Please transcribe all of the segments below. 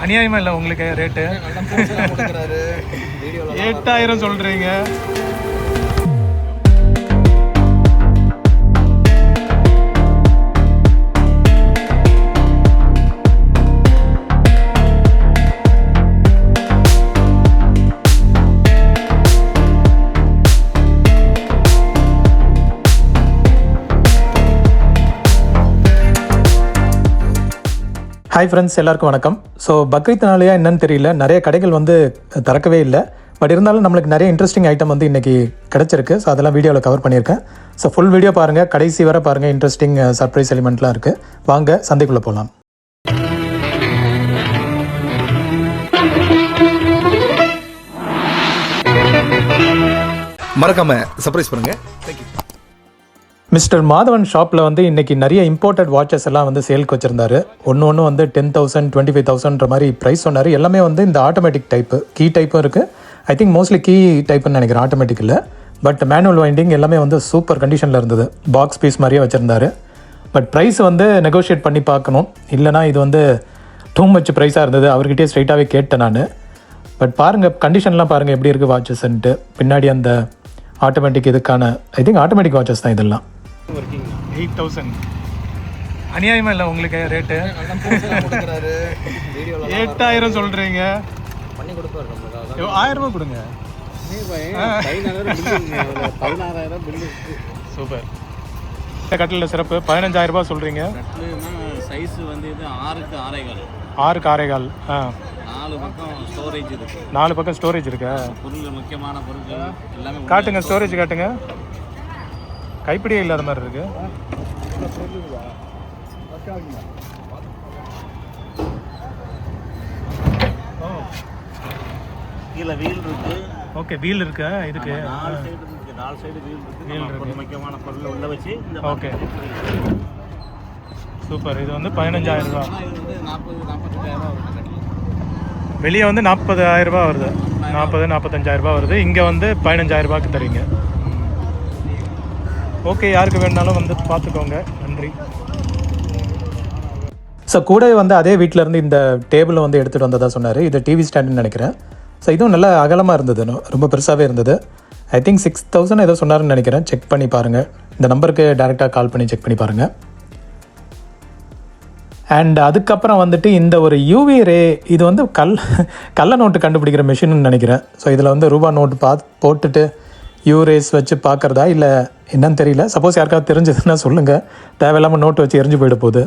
அநியாயமா இல்லை உங்களுக்கு ரேட்டு 8000 சொல்கிறீங்க. ஹாய் ஃப்ரெண்ட்ஸ், எல்லாருக்கும் வணக்கம். ஸோ பக்ரீத்னாலேயா என்னன்னு தெரியல, நிறைய கடைகள் வந்து திறக்கவே இல்லை. பட் இருந்தாலும் நம்மளுக்கு நிறைய இன்ட்ரெஸ்டிங் ஐட்டம் வந்து இன்றைக்கி கிடச்சிருக்கு. ஸோ அதெல்லாம் வீடியோவில் கவர் பண்ணியிருக்கேன். ஸோ ஃபுல் வீடியோ பாருங்கள், கடைசி வரை பாருங்கள். இன்ட்ரெஸ்டிங் சர்ப்ரைஸ் எலிமெண்ட்லாம் இருக்குது. வாங்க சந்தைக்குள்ளே போகலாம். மறக்காமல் சர்ப்ரைஸ் பண்ணுங்கள். தேங்க்யூ. மிஸ்டர் மாதவன் ஷாப்பில் வந்து இன்றைக்கி நிறைய இம்போர்ட்டட் வாட்சஸ் எல்லாம் வந்து சேலுக்கு வச்சுருந்தாரு. ஒன்று வந்து 10,000 25,000 மாதிரி ப்ரைஸ் சொன்னார். எல்லாமே வந்து இந்த ஆட்டோமேட்டிக் டைப்பு, கீ டைப்பும் இருக்குது. ஐ திங்க் மோஸ்ட்லி கீ டைப்புன்னு நினைக்கிறேன், ஆட்டோமேட்டிக் இல்லை. பட் மேனுவல் வைண்டிங் எல்லாமே வந்து சூப்பர் கண்டிஷனில் இருந்தது. பாக்ஸ் பீஸ் மாதிரியே வச்சுருந்தாரு. பட் ப்ரைஸ் வந்து நெகோஷியேட் பண்ணி பார்க்கணும், இல்லைனா இது வந்து டூ மச் ப்ரைஸாக இருந்தது. அவர்கிட்டே ஸ்ட்ரைட்டாகவே கேட்டேன் நான். பட் பாருங்கள், கண்டிஷன்லாம் பாருங்கள் எப்படி இருக்குது வாட்சஸ்ன்ட்டு. பின்னாடி அந்த ஆட்டோமேட்டிக் இதுக்கான ஐ திங்க் ஆட்டோமேட்டிக் வாட்சஸ் தான் இதெல்லாம். 8000 அநியாயமா இல்லை உங்களுக்கு ரேட்டு 8000 சொல்கிறீங்க. 1000 கொடுங்க. சூப்பர். கட்டில் சிறப்பு 15,000 சொல்கிறீங்க. சைஸ் வந்து இது 6க்கு 6.25. 6க்கு 6.25. 4 பக்கம் ஸ்டோரேஜ் இருக்கு. 4 பக்கம் ஸ்டோரேஜ் இருக்கா? பொருள், முக்கியமான பொருட்கள் எல்லாமே காட்டுங்க. ஸ்டோரேஜ் காட்டுங்க. கைப்பிடியே இல்லாத மாதிரி இருக்கு. கீழே வீல் இருக்கு. ஓகே, வீல் இருக்கா இதுக்கு? 4 சைடு இருக்கு. 4 சைடு வீல் இருக்கு. முக்கியமான பொருள் உள்ள வச்சு இந்த ஓகே சூப்பர். இது வந்து 15,000 ரூபா. இது வந்து 40-45,000 வருது. வெளியே வந்து 40,000 வருது. 40-45,000 வருது. இங்கே வந்து 15,000 தருவீங்க. ஓகே, யாருக்கு வேணுனாலும் வந்து பார்த்துக்கோங்க. நன்றி. ஸோ கூடவே வந்து அதே வீட்டிலேருந்து இந்த டேபிளை வந்து எடுத்துகிட்டு வந்ததாக சொன்னார். இது டிவி ஸ்டாண்டுன்னு நினைக்கிறேன். ஸோ இதுவும் நல்லா அகலமாக இருந்தது, ரொம்ப பெருசாகவே இருந்தது. ஐ திங்க் 6,000 ஏதோ சொன்னார்னு நினைக்கிறேன். செக் பண்ணி பாருங்கள். இந்த நம்பருக்கு டேரெக்டாக கால் பண்ணி செக் பண்ணி பாருங்கள். அண்ட் அதுக்கப்புறம் வந்துட்டு இந்த ஒரு யூவி ரே, இது வந்து கள்ள நோட்டு கண்டுபிடிக்கிற மிஷின்னு நினைக்கிறேன். ஸோ இதில் வந்து ரூபா நோட்டு போட்டுட்டு யூரேஸ் வச்சு பார்க்குறதா இல்லை என்னன்னு தெரியல. சப்போஸ் யாருக்காவது தெரிஞ்சதுன்னா சொல்லுங்கள். தேவையில்லாமல் நோட்டு வச்சு எரிஞ்சு போயிட போகுது.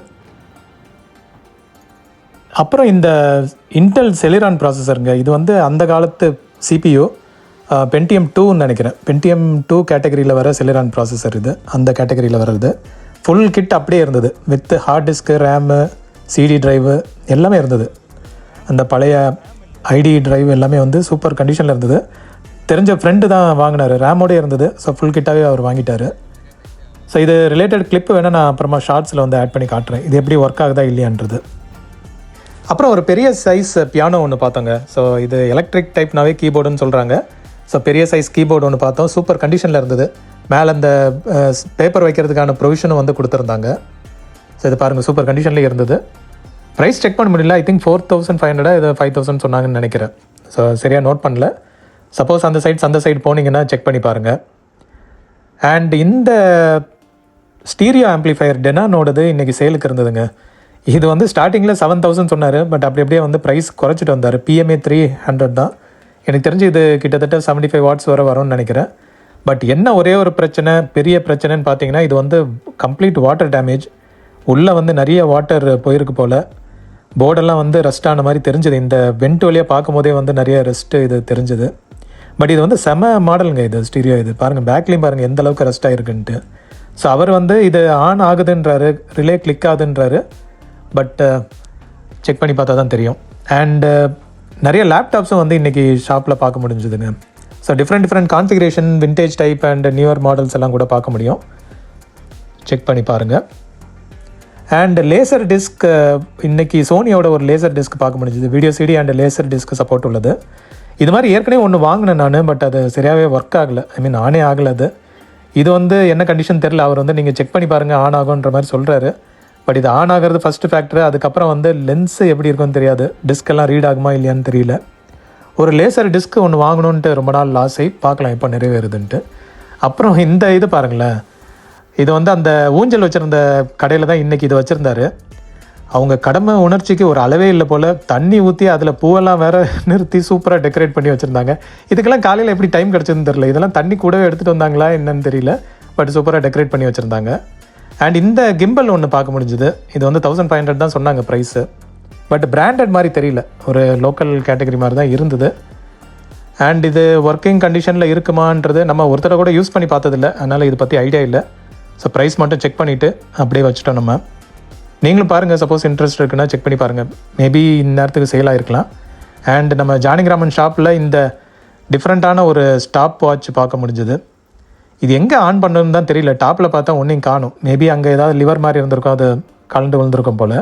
அப்புறம் இந்த இன்டெல் செலிரான் ப்ராசஸருங்க. இது வந்து அந்த காலத்து CPU, Pentium 2ன்னு நினைக்கிறேன். Pentium 2 கேட்டகரியில் வர செலிரான் ப்ராசஸர் இது. அந்த கேட்டகரியில் வர்றது ஃபுல் கிட் அப்படியே இருந்தது. With hard disk, RAM, CD drive எல்லாமே இருந்தது. அந்த பழைய ஐடி டிரைவ் எல்லாமே வந்து சூப்பர் கண்டிஷனில் இருந்தது. தெரிஞ்ச ஃப்ரெண்டு தான் வாங்கினார், ரேமோடே இருந்தது. ஸோ ஃபுல் கிட்டாகவே அவர் வாங்கிட்டார். ஸோ இது ரிலேட்டட் கிளிப்பு வேணால் நான் அப்புறமா ஷார்ட்ஸில் வந்து ஆட் பண்ணி காட்டுறேன், இது எப்படி ஒர்க் ஆகுதா இல்லையான்றது. அப்புறம் ஒரு பெரிய சைஸ் பியானோ ஒன்று பார்த்தோங்க. ஸோ இது எலக்ட்ரிக் டைப்னாவே கீபோர்டுன்னு சொல்கிறாங்க. ஸோ பெரிய சைஸ் கீபோர்டு ஒன்று பார்த்தோம். சூப்பர் கண்டிஷனில் இருந்தது. மேலே அந்த பேப்பர் வைக்கிறதுக்கான ப்ரொவிஷனும் வந்து கொடுத்துருந்தாங்க. ஸோ இது பாருங்கள், சூப்பர் கண்டிஷன்லேயே இருந்தது. ப்ரைஸ் செக் பண்ண முடியல. ஐ திங்க் 4,500 இது 5,000 சொன்னாங்கன்னு நினைக்கிறேன். ஸோ சரியாக நோட் பண்ணல. சப்போஸ் அந்த சைடு போனீங்கன்னா செக் பண்ணி பாருங்கள். அண்ட் இந்த ஸ்டீரியோ ஆம்ப்ளிஃபையர் டெனானோடது இன்றைக்கி சேலுக்கு இருந்ததுங்க. இது வந்து ஸ்டார்டிங்கில் 7,000 சொன்னார். பட் அப்படியே வந்து ப்ரைஸ் குறைச்சிட்டு வந்தார். PMA 300 தான். எனக்கு தெரிஞ்சு இது கிட்டத்தட்ட 75 வாட்ஸ் வரை வரும்னு நினைக்கிறேன். பட் என்ன ஒரே ஒரு பிரச்சனை, பெரிய பிரச்சனைன்னு பார்த்தீங்கன்னா, இது வந்து கம்ப்ளீட் வாட்டர் டேமேஜ். உள்ளே வந்து நிறைய வாட்டர் போயிருக்கு போல். போர்டெல்லாம் வந்து ரஸ்ட் ஆன மாதிரி தெரிஞ்சுது. இந்த வெண்ட் வழியாக பார்க்கும் போதே வந்து நிறைய ரெஸ்ட்டு இது தெரிஞ்சுது. பட் இது வந்து செம மாடலுங்க. இது ஸ்டீரியோ. இது பாருங்கள், பேக்லேயும் பாருங்கள் எந்த அளவுக்கு ரெஸ்ட் ஆகிருக்குன்ட்டு. ஸோ அவர் வந்து இது ஆன் ஆகுதுன்றாரு, ரிலே கிளிக் ஆகுதுன்றாரு. பட் செக் பண்ணி பார்த்தா தான் தெரியும். அண்டு நிறைய லேப்டாப்ஸும் வந்து இன்றைக்கி ஷாப்பில் பார்க்க முடிஞ்சுதுங்க. So different configuration, vintage type and newer models எல்லாம் கூட பார்க்க முடியும். செக் பண்ணி பாருங்கள். அண்ட் லேசர் டிஸ்க், இன்றைக்கி சோனியோட ஒரு லேசர் டிஸ்க் பார்க்க முடிஞ்சுது. Video CD and laser disk support உள்ளது. இது மாதிரி ஏற்கனவே ஒன்று வாங்கினேன் நான். பட் அது சரியாகவே ஒர்க் ஆகலை. ஆனே ஆகலை அது. இது வந்து என்ன கண்டிஷன் தெரில. அவர் வந்து நீங்கள் செக் பண்ணி பாருங்கள், ஆன் ஆகுன்ற மாதிரி சொல்கிறாரு. பட் இது ஆன் ஆகிறது ஃபஸ்ட்டு ஃபேக்டர். அதுக்கப்புறம் வந்து லென்ஸு எப்படி இருக்குன்னு தெரியாது, டிஸ்கெல்லாம் ரீட் ஆகுமா இல்லையான்னு தெரியல. ஒரு லேசர் டிஸ்க் ஒன்று வாங்கணுன்ட்டு ரொம்ப நாள் ஆசை, பார்க்கலாம் எப்போ நிறைவேறுதுன்ட்டு. அப்புறம் இந்த இது பாருங்களேன், இது வந்து அந்த ஊஞ்சல் வச்சுருந்த கடையில் தான் இன்றைக்கி இது வச்சுருந்தாரு. அவங்க கடமை உணர்ச்சிக்கு ஒரு அளவே இல்லை போல், தண்ணி ஊற்றி அதில் பூவெல்லாம் வேறு நிறுத்தி சூப்பராக டெக்கரேட் பண்ணி வச்சுருந்தாங்க. இதுக்கெல்லாம் காலையில் எப்படி டைம் கிடச்சதுன்னு தெரியல. இதெல்லாம் தண்ணி கூடவே எடுத்துகிட்டு வந்தாங்களா என்னன்னு தெரியல, பட் சூப்பராக டெக்கரேட் பண்ணி வச்சுருந்தாங்க. அண்ட் இந்த கிம்பல் ஒன்று பார்க்க முடிஞ்சுது. இது வந்து 1500 தான் சொன்னாங்க ப்ரைஸு, பட் பிராண்டட் மாதிரி தெரியல, ஒரு லோக்கல் கேட்டகரி மாதிரி தான் இருந்தது. அண்ட் இது ஒர்க்கிங் கண்டிஷனில் இருக்குமான்றது நம்ம ஒருத்தரை கூட யூஸ் பண்ணி பார்த்ததில்ல, அதனால் இதை பற்றி ஐடியா இல்லை. ஸோ ப்ரைஸ் மட்டும் செக் பண்ணிவிட்டு அப்படியே வச்சுட்டோம் நம்ம. நீங்களும் பாருங்கள், சப்போஸ் இன்ட்ரெஸ்ட் இருக்குன்னா செக் பண்ணி பாருங்கள், மேபி இந்த நேரத்துக்கு சேல் ஆகிருக்கலாம். அண்ட் நம்ம ஜானகிராமன் ஷாப்பில் இந்த டிஃப்ரெண்ட்டான ஒரு ஸ்டாப் வாட்ச் பார்க்க முடிஞ்சுது. இது எங்கே ஆன் பண்ணணுன்னு தான் தெரியல, டாப்பில் பார்த்தா ஒன்றையும் காணும். மேபி அங்கே ஏதாவது லிவர் மாதிரி இருந்திருக்கும், அது கலந்து விழுந்திருக்கும் போல்.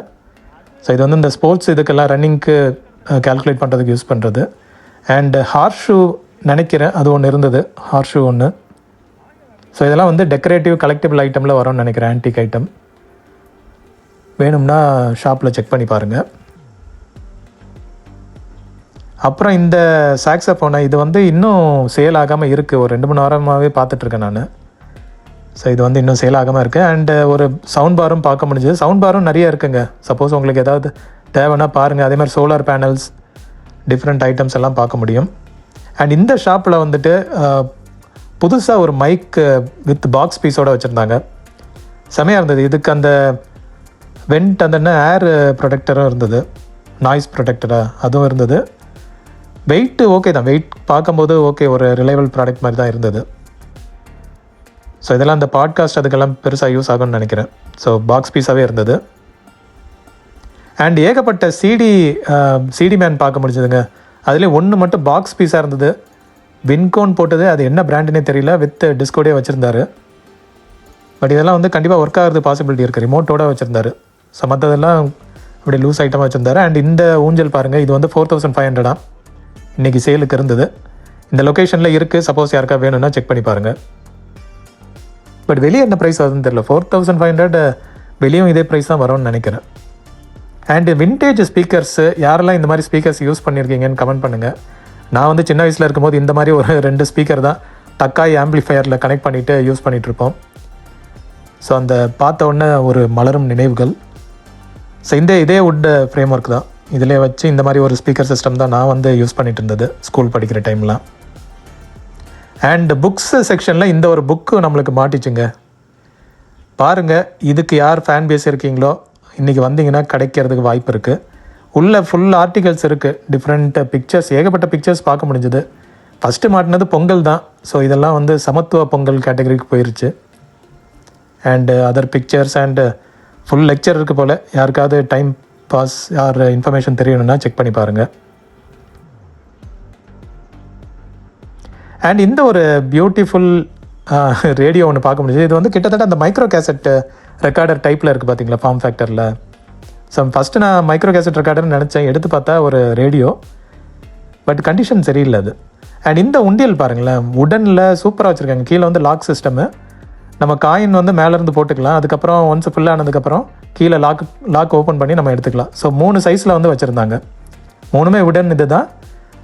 ஸோ இது வந்து இந்த ஸ்போர்ட்ஸ் இதுக்கெல்லாம் ரன்னிங்க்கு கால்குலேட் பண்ணுறதுக்கு யூஸ் பண்ணுறது. அண்ட் ஹார்ஸ் ஷூ நினைக்கிறேன், அது ஒன்று இருந்தது, ஹார்ஸ் ஷூ ஒன்று. ஸோ இதெல்லாம் வந்து டெக்கரேட்டிவ் கலெக்டிபிள் ஐட்டமில் வரும்னு நினைக்கிறேன், ஆன்டிக் ஐட்டம். வேணும்னா ஷாப்பில் செக் பண்ணி பாருங்கள். அப்புறம் இந்த சாக்ஸோஃபோனை, இது வந்து இன்னும் சேல் ஆகாமல் இருக்குது, ஒரு 2-3 வாரமாகவே பார்த்துட்ருக்கேன் நான். ஸோ இது வந்து இன்னும் சேல் ஆகாமல் இருக்குது. அண்டு ஒரு சவுண்ட் பாரும் பார்க்க முடிஞ்சுது. சவுண்ட் பாரும் நிறைய இருக்குங்க, சப்போஸ் உங்களுக்கு ஏதாவது தேவைன்னா பாருங்கள். அதே மாதிரி சோலார் பேனல்ஸ், டிஃப்ரெண்ட் ஐட்டம்ஸ் எல்லாம் பார்க்க முடியும். அண்ட் இந்த ஷாப்பில் வந்துட்டு புதுசாக ஒரு மைக் வித் பாக்ஸ் பீஸோடு வச்சுருந்தாங்க, செமையாக இருந்தது. இதுக்கு அந்த வெண்ட் அந்த ஏர் ப்ரொடெக்டரும் இருந்தது, நாய்ஸ் ப்ரொடெக்டராக அதுவும் இருந்தது. வெயிட்டு ஓகே தான், வெயிட் பார்க்கும்போது ஓகே, ஒரு ரிலையபிள் ப்ராடக்ட் மாதிரி தான் இருந்தது. ஸோ இதெல்லாம் அந்த பாட்காஸ்ட் அதுக்கெல்லாம் பெருசாக யூஸ் ஆகும்னு நினைக்கிறேன். ஸோ பாக்ஸ் பீஸாகவே இருந்தது. அண்ட் ஏகப்பட்ட சிடி மேன் பார்க்க முடிஞ்சதுங்க. அதுலேயே ஒன்று மட்டும் பாக்ஸ் பீஸாக இருந்தது, வின்கோன் போட்டது, அது என்ன பிராண்டுன்னே தெரியல, வித் டிஸ்கோடே வச்சுருந்தாரு. பட் இதெல்லாம் வந்து கண்டிப்பாக ஒர்க் ஆகிறது பாசிபிலிட்டி இருக்குது, ரிமோட்டோட வச்சுருந்தாரு. ஸோ மற்றதெல்லாம் அப்படி லூஸ் ஐட்டமாக வச்சுருந்தாரு. அண்ட் இந்த ஊஞ்சல் பாருங்கள், இது வந்து 4500 இன்றைக்கி சேலுக்கு இருந்தது. இந்த லொக்கேஷனில் இருக்குது, சப்போஸ் யாருக்கா வேணும்னா செக் பண்ணி பாருங்கள். பட் வெளியே என்ன ப்ரைஸ் வருதுன்னு தெரியல, 4500 வெளியும் இதே ப்ரைஸ் தான் வரும்னு நினைக்கிறேன். அண்டு விண்டேஜ் ஸ்பீக்கர்ஸு, யாரெல்லாம் இந்த மாதிரி ஸ்பீக்கர்ஸ் யூஸ் பண்ணியிருக்கீங்கன்னு கமெண்ட் பண்ணுங்கள். நான் வந்து சின்ன வயசில் இருக்கும்போது இந்த மாதிரி ஒரு 2 ஸ்பீக்கர் தான் டக்காய் ஆம்பிளிஃபையரில் கனெக்ட் பண்ணிவிட்டு யூஸ் பண்ணிகிட்ருப்போம். ஸோ அந்த பார்த்த உடனே ஒரு மலரும் நினைவுகள். ஸோ இதே வுட் ஃப்ரேம் ஒர்க் தான், இதிலே வச்சு இந்த மாதிரி ஒரு ஸ்பீக்கர் சிஸ்டம் தான் நான் வந்து யூஸ் பண்ணிகிட்டு இருந்தது ஸ்கூல் படிக்கிற டைம்லாம். அண்ட் புக்ஸ் செக்ஷனில் இந்த ஒரு புக்கு நம்மளுக்கு மாட்டிச்சுங்க, பாருங்கள். இதுக்கு யார் ஃபேன் பேஸ் இருக்கீங்களோ இன்றைக்கி வந்தீங்கன்னா கிடைக்கிறதுக்கு வாய்ப்பு இருக்குது. உள்ளே ஃபுல் ஆர்டிகல்ஸ் இருக்குது, டிஃப்ரெண்ட் பிக்சர்ஸ், ஏகப்பட்ட பிக்சர்ஸ் பார்க்க முடிஞ்சுது. ஃபஸ்ட்டு மாட்டினது பொங்கல் தான், ஸோ இதெல்லாம் வந்து சமத்துவ பொங்கல் கேட்டகரிக்கு போயிருச்சு. And other pictures and full lecture இருக்குது போல். யாருக்காவது டைம் பாஸ் யார் இன்ஃபர்மேஷன் தெரியணும்னா செக் பண்ணி பாருங்கள். அண்ட் இந்த ஒரு பியூட்டிஃபுல் ரேடியோ ஒன்று பார்க்க முடியுது. இது வந்து கிட்டத்தட்ட அந்த மைக்ரோ கேசட் ரெக்கார்டர் டைப்பில் இருக்குது பார்த்தீங்களா, ஃபார்ம் ஃபேக்டரில். ஸோ ஃபஸ்ட்டு நான் மைக்ரோ கேசட் ரெக்கார்டர்னு நினச்சேன், எடுத்து பார்த்தா ஒரு ரேடியோ, பட் கண்டிஷன் சரியில்லை அது. அண்ட் இந்த உண்டியல் பாருங்களேன், உடனில் சூப்பராக வச்சுருக்காங்க. கீழே வந்து லாக் சிஸ்டமு, நம்ம காயின் வந்து மேலேருந்து போட்டுக்கலாம். அதுக்கப்புறம் ஒன்ஸ் ஃபுல்லாக ஆனதுக்கப்புறம் கீழே லாக் ஓப்பன் பண்ணி நம்ம எடுத்துக்கலாம். ஸோ 3 சைஸில் வந்து வச்சுருந்தாங்க, 3மே உடன். இது தான்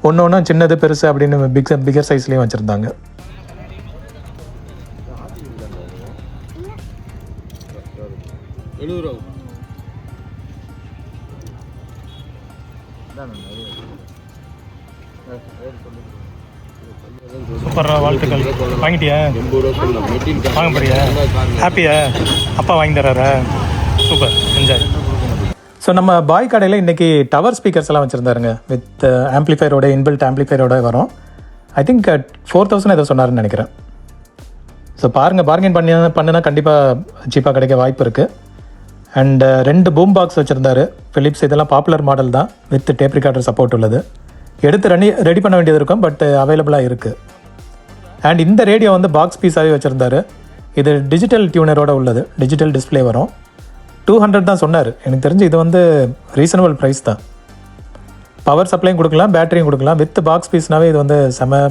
ஒன்று சின்னது பெருசு அப்படின்னு பிகர் சைஸ்லேயும் வச்சுருந்தாங்க. சூப்பர், வாழ்த்துக்கள். வாங்கிட்டியா? வாங்க போறியா? ஹாப்பியா? அப்பா வாங்கி தர்றாரா? Super, enjoy. ஸோ நம்ம பாய் கடையில் இன்றைக்கி டவர் ஸ்பீக்கர்ஸ் எல்லாம் வச்சுருந்தாருங்க, வித் ஆம்ப்ளிஃபையரோட, இன்பில்ட் ஆம்ப்ளிஃபையரோட வரும். ஐ திங்க் 4000 ஏதோ சொன்னாருன்னு நினைக்கிறேன். ஸோ பாருங்கள், பார்கெயின் பண்ணினா கண்டிப்பாக சீப்பாக கிடைக்க வாய்ப்பு இருக்குது. அண்டு 2 பூம் பாக்ஸ் வச்சுருந்தாரு, ஃபிலிப்ஸ். இதெல்லாம் பாப்புலர் மாடல் தான், வித் டேப் ரிகார்டர் சப்போர்ட் உள்ளது. எடுத்து ரெடி பண்ண வேண்டியது இருக்கும், பட் அவைலபிளாக இருக்குது. அண்ட் இந்த ரேடியோ வந்து பாக்ஸ் பீஸாகவே வச்சுருந்தாரு. இது டிஜிட்டல் டியூனரோட உள்ளது, டிஜிட்டல் டிஸ்பிளே வரும். 200 தான் சொன்னார். எனக்கு தெரிஞ்சு இது வந்து ரீசனபிள் ப்ரைஸ் தான். பவர் சப்ளையும் கொடுக்கலாம், பேட்டரியும் கொடுக்கலாம். வித் பாக்ஸ் பீஸ்னாவே இது வந்து செம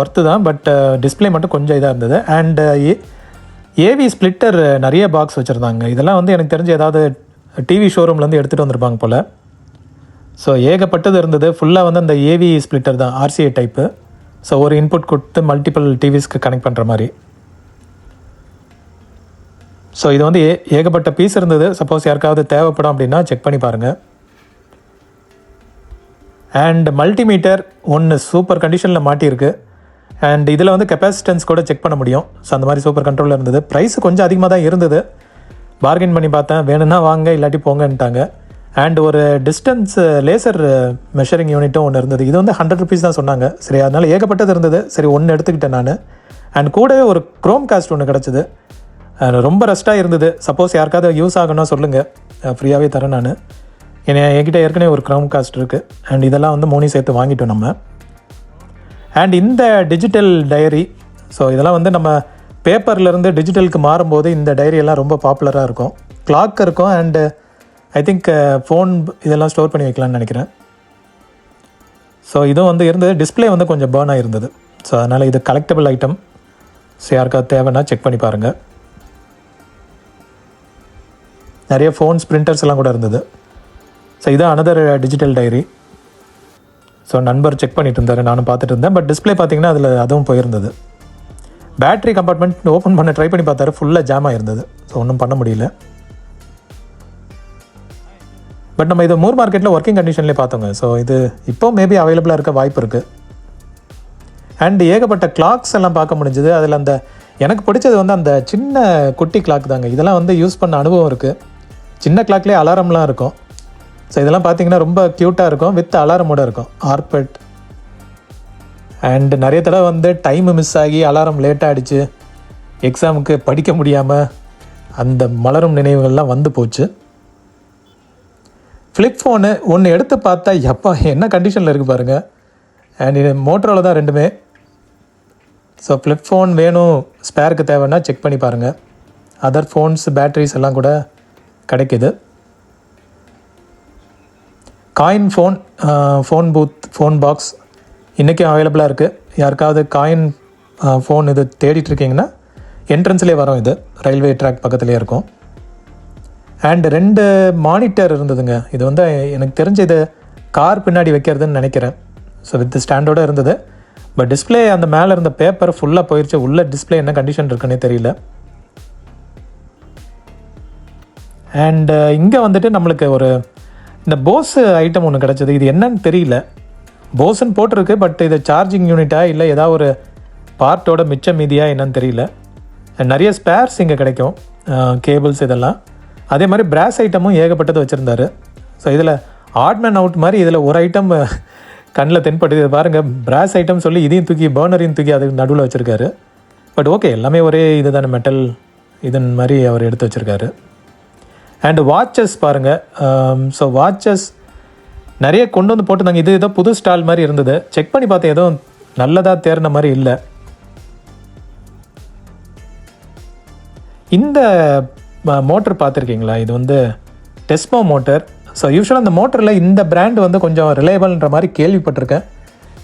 ஒர்த்து தான். பட் டிஸ்பிளே மட்டும் கொஞ்சம் இதாக இருந்தது. அண்டு ஏவி ஸ்ப்ளிட்டர் நிறைய பாக்ஸ் வச்சுருந்தாங்க. இதெல்லாம் வந்து எனக்கு தெரிஞ்சு ஏதாவது டிவி ஷோரூம்லேருந்து எடுத்துகிட்டு வந்திருப்பாங்க போல். ஸோ ஏகப்பட்டது இருந்தது. ஃபுல்லாக வந்து அந்த ஏவி ஸ்ப்ளிட்டர் தான், RCA டைப்பு. ஸோ ஒரு இன்புட் கொடுத்து மல்டிபிள் டிவிஸ்க்கு கனெக்ட் பண்ணுற மாதிரி. ஸோ இது வந்து ஏகப்பட்ட பீஸ் இருந்தது. சப்போஸ் யாருக்காவது தேவைப்படும் அப்படின்னா செக் பண்ணி பாருங்கள். அண்ட் மல்டிமீட்டர் ஒன்று சூப்பர் கண்டிஷனில் மாட்டியிருக்கு. அண்ட் இதில் வந்து கெப்பாசிட்டன்ஸ் கூட செக் பண்ண முடியும். ஸோ அந்த மாதிரி சூப்பர் கண்ட்ரோலில் இருந்தது. ப்ரைஸ் கொஞ்சம் அதிகமாக தான் இருந்தது. பார்கெயின் பண்ணி பார்த்தேன், வேணும்னா வாங்க இல்லாட்டி போங்கன்ட்டாங்க. அண்ட் ஒரு டிஸ்டன்ஸ் லேசர் மெஷரிங் யூனிட்டும் ஒன்று இருந்தது. இது வந்து 100 rupees தான் சொன்னாங்க. சரி, அதனால் ஏகப்பட்டது இருந்தது. சரி, ஒன்று எடுத்துக்கிட்டேன் நான். அண்ட் கூடவே ஒரு க்ரோம் காஸ்ட் ஒன்று கிடச்சிது. ரொம்ப ரஸ்ட்டாக இருந்தது. சப்போஸ் யாருக்காவது யூஸ் ஆகணும்னா சொல்லுங்கள், ஃப்ரீயாகவே தரேன் நான். என்கிட்ட ஏற்கனவே ஒரு க்ரோம் காஸ்ட் இருக்குது. அண்ட் இதெல்லாம் வந்து 3 சேர்த்து வாங்கிட்டோம் நம்ம. அண்ட் இந்த டிஜிட்டல் டைரி, ஸோ இதெல்லாம் வந்து நம்ம பேப்பர்லேருந்து டிஜிட்டலுக்கு மாறும்போது இந்த டைரியெல்லாம் ரொம்ப பாப்புலராக இருக்கும். கிளாக் இருக்கும். அண்டு ஐ திங்க் ஃபோன் இதெல்லாம் ஸ்டோர் பண்ணி வைக்கலான்னு நினைக்கிறேன். ஸோ இதுவும் வந்து இருந்தது. டிஸ்பிளே வந்து கொஞ்சம் பேர்ன் ஆகிருந்தது. ஸோ அதனால் இது கலெக்டபிள் ஐட்டம். ஸோ யாருக்காவது தேவைன்னா செக் பண்ணி பாருங்கள். நிறைய ஃபோன்ஸ், பிரிண்டர்ஸ் எல்லாம் கூட இருந்தது. ஸோ இது அனதர் டிஜிட்டல் டைரி. ஸோ நண்பர் செக் பண்ணிட்டு இருந்தார், நானும் பார்த்துட்டு இருந்தேன். பட் டிஸ்பிளே பார்த்தீங்கன்னா அதில் அதுவும் போயிருந்தது. பேட்ரி கம்பார்ட்மெண்ட் ஓப்பன் பண்ண ட்ரை பண்ணி பார்த்தாரு, ஃபுல்லாக ஜாம் ஆகிருந்தது. ஸோ ஒன்றும் பண்ண முடியல. பட் நம்ம இது மூர் மார்க்கெட்டில் ஒர்க்கிங் கண்டிஷன்லேயே பார்த்தோங்க. ஸோ இது இப்போ மேபி அவைலபிளாக இருக்க வாய்ப்பு இருக்குது. அண்ட் ஏகப்பட்ட கிளாக்ஸ் எல்லாம் பார்க்க முடிஞ்சுது. அதில் அந்த எனக்கு பிடிச்சது வந்து அந்த சின்ன குட்டி கிளாக் தாங்க. இதெல்லாம் வந்து யூஸ் பண்ண அனுபவம் இருக்குது. சின்ன கிளாக்லேயே அலாரம்லாம் இருக்கும். ஸோ இதெல்லாம் பார்த்தீங்கன்னா ரொம்ப க்யூட்டாக இருக்கும். வித் அலாரமோடு இருக்கும், ஆர்பெட். அண்ட் நிறைய தடவை வந்து டைமு மிஸ் ஆகி அலாரம் லேட்டாக ஆகிடுச்சு, எக்ஸாமுக்கு படிக்க முடியாமல் அந்த மலரும் நினைவுகள்லாம் வந்து போச்சு. ஃப்ளிப் ஃபோனு ஒன்று எடுத்து பார்த்தா எப்போ என்ன கண்டிஷனில் இருக்குது பாருங்கள். அண்ட் இது மோட்டரோவில் தான் ரெண்டுமே. ஸோ ஃப்ளிப் ஃபோன் வேணும், ஸ்பேருக்கு தேவைன்னா செக் பண்ணி பாருங்கள். அதர் ஃபோன்ஸ், பேட்ரிஸ் எல்லாம் கூட கிடைக்கிது. Coin phone, phone booth, phone box இன்றைக்கும் அவைலபிளாக இருக்குது. யாருக்காவது காயின் ஃபோன் இது தேடிட்டுருக்கீங்கன்னா என்ட்ரன்ஸ்லேயே வரும். இது ரயில்வே ட்ராக் பக்கத்துலேயே இருக்கும். அண்ட் 2 மானிட்டர் இருந்ததுங்க. இது வந்து எனக்கு தெரிஞ்ச இது கார் பின்னாடி வைக்கிறதுன்னு நினைக்கிறேன். ஸோ வித் ஸ்டாண்டோடு இருந்தது. பட் டிஸ்பிளே அந்த மேலே இருந்த பேப்பர் ஃபுல்லாக போயிடுச்சு. உள்ள டிஸ்பிளே என்ன கண்டிஷன் இருக்குன்னே தெரியல. அண்டு இங்கே வந்துட்டு நம்மளுக்கு ஒரு இந்த போஸ் ஐட்டம் ஒன்று கிடச்சிது. இது என்னன்னு தெரியல. போஸ்ன்னு போட்டிருக்கு, பட் இது சார்ஜிங் யூனிட்டா இல்லை ஏதாவது ஒரு பார்ட்டோட மிச்சம் மீதியா என்னன்னு தெரியல. நிறைய ஸ்பேர்ஸ் இங்கே கிடைக்கும், கேபிள்ஸ் இதெல்லாம். அதே மாதிரி பிராஸ் ஐட்டமும் ஏகப்பட்டது வச்சுருந்தாரு. ஸோ இதில் ஆட்மேன் அவுட் மாதிரி இதில் ஒரு ஐட்டம் கண்ணில் தென்படுது. பாருங்கள், பிராஸ் ஐட்டம் சொல்லி இதையும் தூக்கி பர்னரையும் தூக்கி அதுக்கு நடுவில் வச்சுருக்காரு. பட் ஓகே, எல்லாமே ஒரே இது தானே, மெட்டல் இதன் மாதிரி அவர் எடுத்து வச்சுருக்காரு. அண்டு வாட்சஸ் பாருங்கள். ஸோ வாட்சஸ் நிறைய கொண்டு வந்து போட்டுருந்தாங்க. இது ஏதோ புது ஸ்டால் மாதிரி இருந்தது. செக் பண்ணி பார்த்தேன், எதுவும் நல்லதாக தேர்ன மாதிரி இல்லை. இந்த மோட்டர் பார்த்துருக்கீங்களா? இது வந்து டெஸ்மோ மோட்டர். ஸோ யூஸ்வலாக அந்த மோட்டரில் இந்த பிராண்டு வந்து கொஞ்சம் ரிலையபிள்ன்ற மாதிரி கேள்விப்பட்டிருக்கேன்.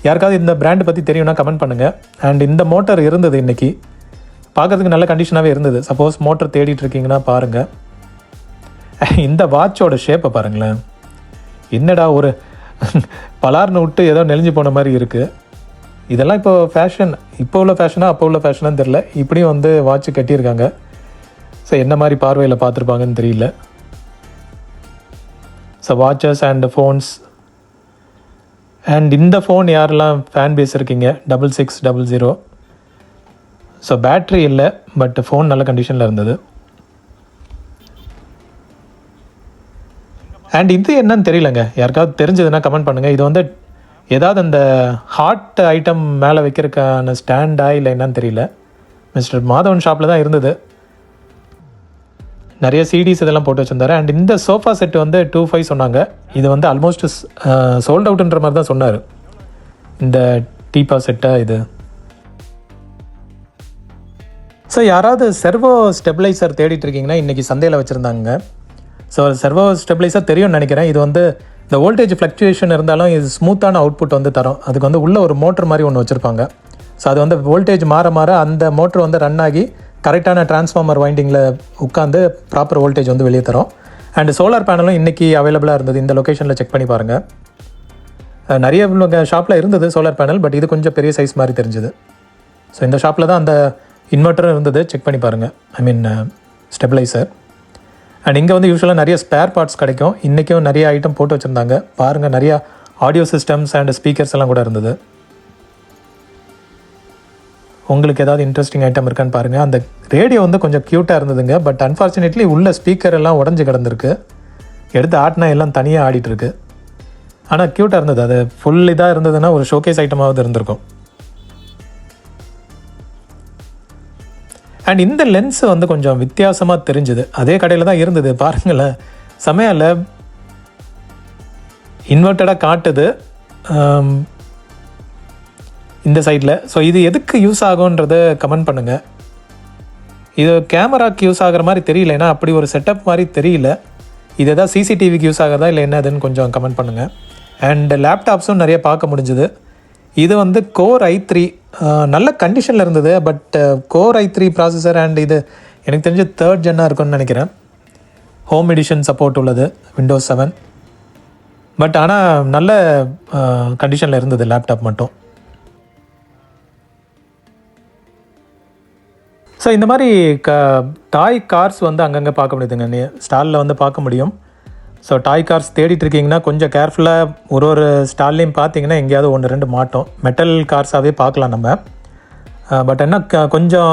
யாருக்காவது இந்த பிராண்டு பற்றி தெரியும்னா கமெண்ட் பண்ணுங்கள். அண்ட் இந்த மோட்டர் இருந்தது இன்றைக்கி, பார்க்கறதுக்கு நல்ல கண்டிஷனாகவே இருந்தது. சப்போஸ் மோட்டர் தேடிட்டு இருக்கீங்கன்னா பாருங்கள். இந்த வாட்சோட ஷேப்பை பாருங்களேன். என்னடா ஒரு பலார்னு விட்டு ஏதோ நெளிஞ்சு போன மாதிரி இருக்குது. இதெல்லாம் இப்போ ஃபேஷன், இப்போ உள்ள ஃபேஷனாக அப்போ உள்ள ஃபேஷனான்னு தெரில. இப்படியும் வந்து வாட்ச் கட்டியிருக்காங்க. ஸோ என்ன மாதிரி பார்வையில் பார்த்துருப்பாங்கன்னு தெரியல. So watches and phones. And இந்த ஃபோன் யாரெல்லாம் ஃபேன் பேஸ் இருக்கீங்க, 6600. ஸோ பேட்ரி இல்லை, பட் ஃபோன் நல்ல கண்டிஷனில் இருந்தது. அண்ட் இது என்னன்னு தெரியலங்க, யாருக்காவது தெரிஞ்சதுன்னா கமெண்ட் பண்ணுங்கள். இது வந்து ஏதாவது அந்த ஹாட் ஐட்டம் மேலே வைக்கிறதுக்கான ஸ்டாண்டா இல்லை என்னன்னு தெரியல. மிஸ்டர் மாதவன் ஷாப்பில் தான் இருந்தது. நிறைய சிடிஸ் இதெல்லாம் போட்டு வச்சுருந்தாரு. அண்ட் இந்த சோஃபா செட்டு வந்து 2500 சொன்னாங்க. இது வந்து ஆல்மோஸ்ட் சோல்ட் அவுட்ன்ற மாதிரி தான் சொன்னார். இந்த டீப்பா செட்டாக இது. ஸோ யாராவது செர்வோ ஸ்டெபிளைசர் தேடிட்டு இருக்கீங்கன்னா இன்றைக்கி சந்தையில் வச்சுருந்தாங்க. ஸோ செர்வோ ஸ்டெபிளைசர் தெரியும்னு நினைக்கிறேன். இது வந்து இந்த வோல்டேஜ் ஃப்ளக்சுவேஷன் இருந்தாலும் இது ஸ்மூத்தான அவுட்புட் வந்து தரும். அதுக்கு வந்து உள்ள ஒரு மோட்டர் மாதிரி ஒன்று வச்சுருப்பாங்க. ஸோ அது வந்து வோல்டேஜ் மாற மாற அந்த மோட்டர் வந்து ரன் ஆகி கரெக்டான டிரான்ஸ்ஃபார்மர் வைண்டிங்கில் உட்காந்து ப்ராப்பர் வோல்டேஜ் வந்து வெளியே தரும். அண்ட் சோலார் பேனலும் இன்றைக்கி அவைலபிளாக இருந்தது. இந்த லொக்கேஷனில் செக் பண்ணி பாருங்கள். நிறைய ஷாப்பில் இருந்தது சோலார் பேனல், பட் இது கொஞ்சம் பெரிய சைஸ் மாதிரி தெரிஞ்சுது. ஸோ இந்த ஷாப்பில் தான் அந்த இன்வெர்ட்டரும் இருந்தது, செக் பண்ணி பாருங்கள். ஐ மீன் ஸ்டெபிளைசர். அண்ட் இங்கே வந்து யூஸ்வலாக நிறைய ஸ்பேர் பார்ட்ஸ் கிடைக்கும். இன்றைக்கும் நிறைய ஐட்டம் போட்டு வச்சுருந்தாங்க பாருங்கள். நிறையா ஆடியோ சிஸ்டம்ஸ் அண்ட் ஸ்பீக்கர்ஸ் எல்லாம் கூட இருந்தது. உங்களுக்கு ஏதாவது இன்ட்ரெஸ்டிங் ஐட்டம் இருக்கான்னு பாருங்கள். அந்த ரேடியோ வந்து கொஞ்சம் க்யூட்டாக இருந்ததுங்க. பட் அன்ஃபார்ச்சுனேட்லி உள்ள ஸ்பீக்கர் எல்லாம் உடஞ்சி கிடந்திருக்கு. எடுத்து ஆட்டினா எல்லாம் தனியாக ஆடிட்டுருக்கு. ஆனால் க்யூட்டாக இருந்தது. அது ஃபுல் இதாக இருந்ததுன்னா ஒரு ஷோகேஸ் ஐட்டமாவது இருந்திருக்கும். அண்ட் இந்த லென்ஸு வந்து கொஞ்சம் வித்தியாசமாக தெரிஞ்சுது. அதே கடையில் தான் இருந்தது பாருங்களேன். செமையால் இன்வெர்ட்டடாக காட்டுது இந்த சைடில். ஸோ இது எதுக்கு யூஸ் ஆகுன்றதை கமெண்ட் பண்ணுங்கள். இது கேமராக்கு யூஸ் ஆகிற மாதிரி தெரியல, ஏன்னா அப்படி ஒரு செட்டப் மாதிரி தெரியல. இது எதாவது சிசிடிவிக்கு யூஸ் ஆகிறதா இல்லை என்னதுன்னு கொஞ்சம் கமெண்ட் பண்ணுங்கள். அண்ட் லேப்டாப்ஸும் நிறைய பார்க்க முடிஞ்சுது. இது வந்து Core i3 நல்ல கண்டிஷனில் இருந்தது. But Core i3 processor and இது எனக்கு தெரிஞ்சு 3rd ஜென்னாக இருக்குன்னு நினைக்கிறேன். ஹோம் எடிஷன் சப்போர்ட் உள்ளது Windows 7. பட் ஆனால் நல்ல கண்டிஷனில் இருந்தது லேப்டாப் மட்டும். ஸோ இந்த மாதிரி டாய் கார்ஸ் வந்து அங்கங்கே பார்க்க முடியுதுங்க. ஸ்டாலில் வந்து பார்க்க முடியும். ஸோ டாய் கார்ஸ் தேடிட்டு இருக்கீங்கன்னா கொஞ்சம் கேர்ஃபுல்லாக ஒரு ஸ்டால்லையும் பார்த்தீங்கன்னா எங்கேயாவது 1-2 மாட்டோம். மெட்டல் கார்ஸாகவே பார்க்கலாம் நம்ம. பட் என்ன கொஞ்சம்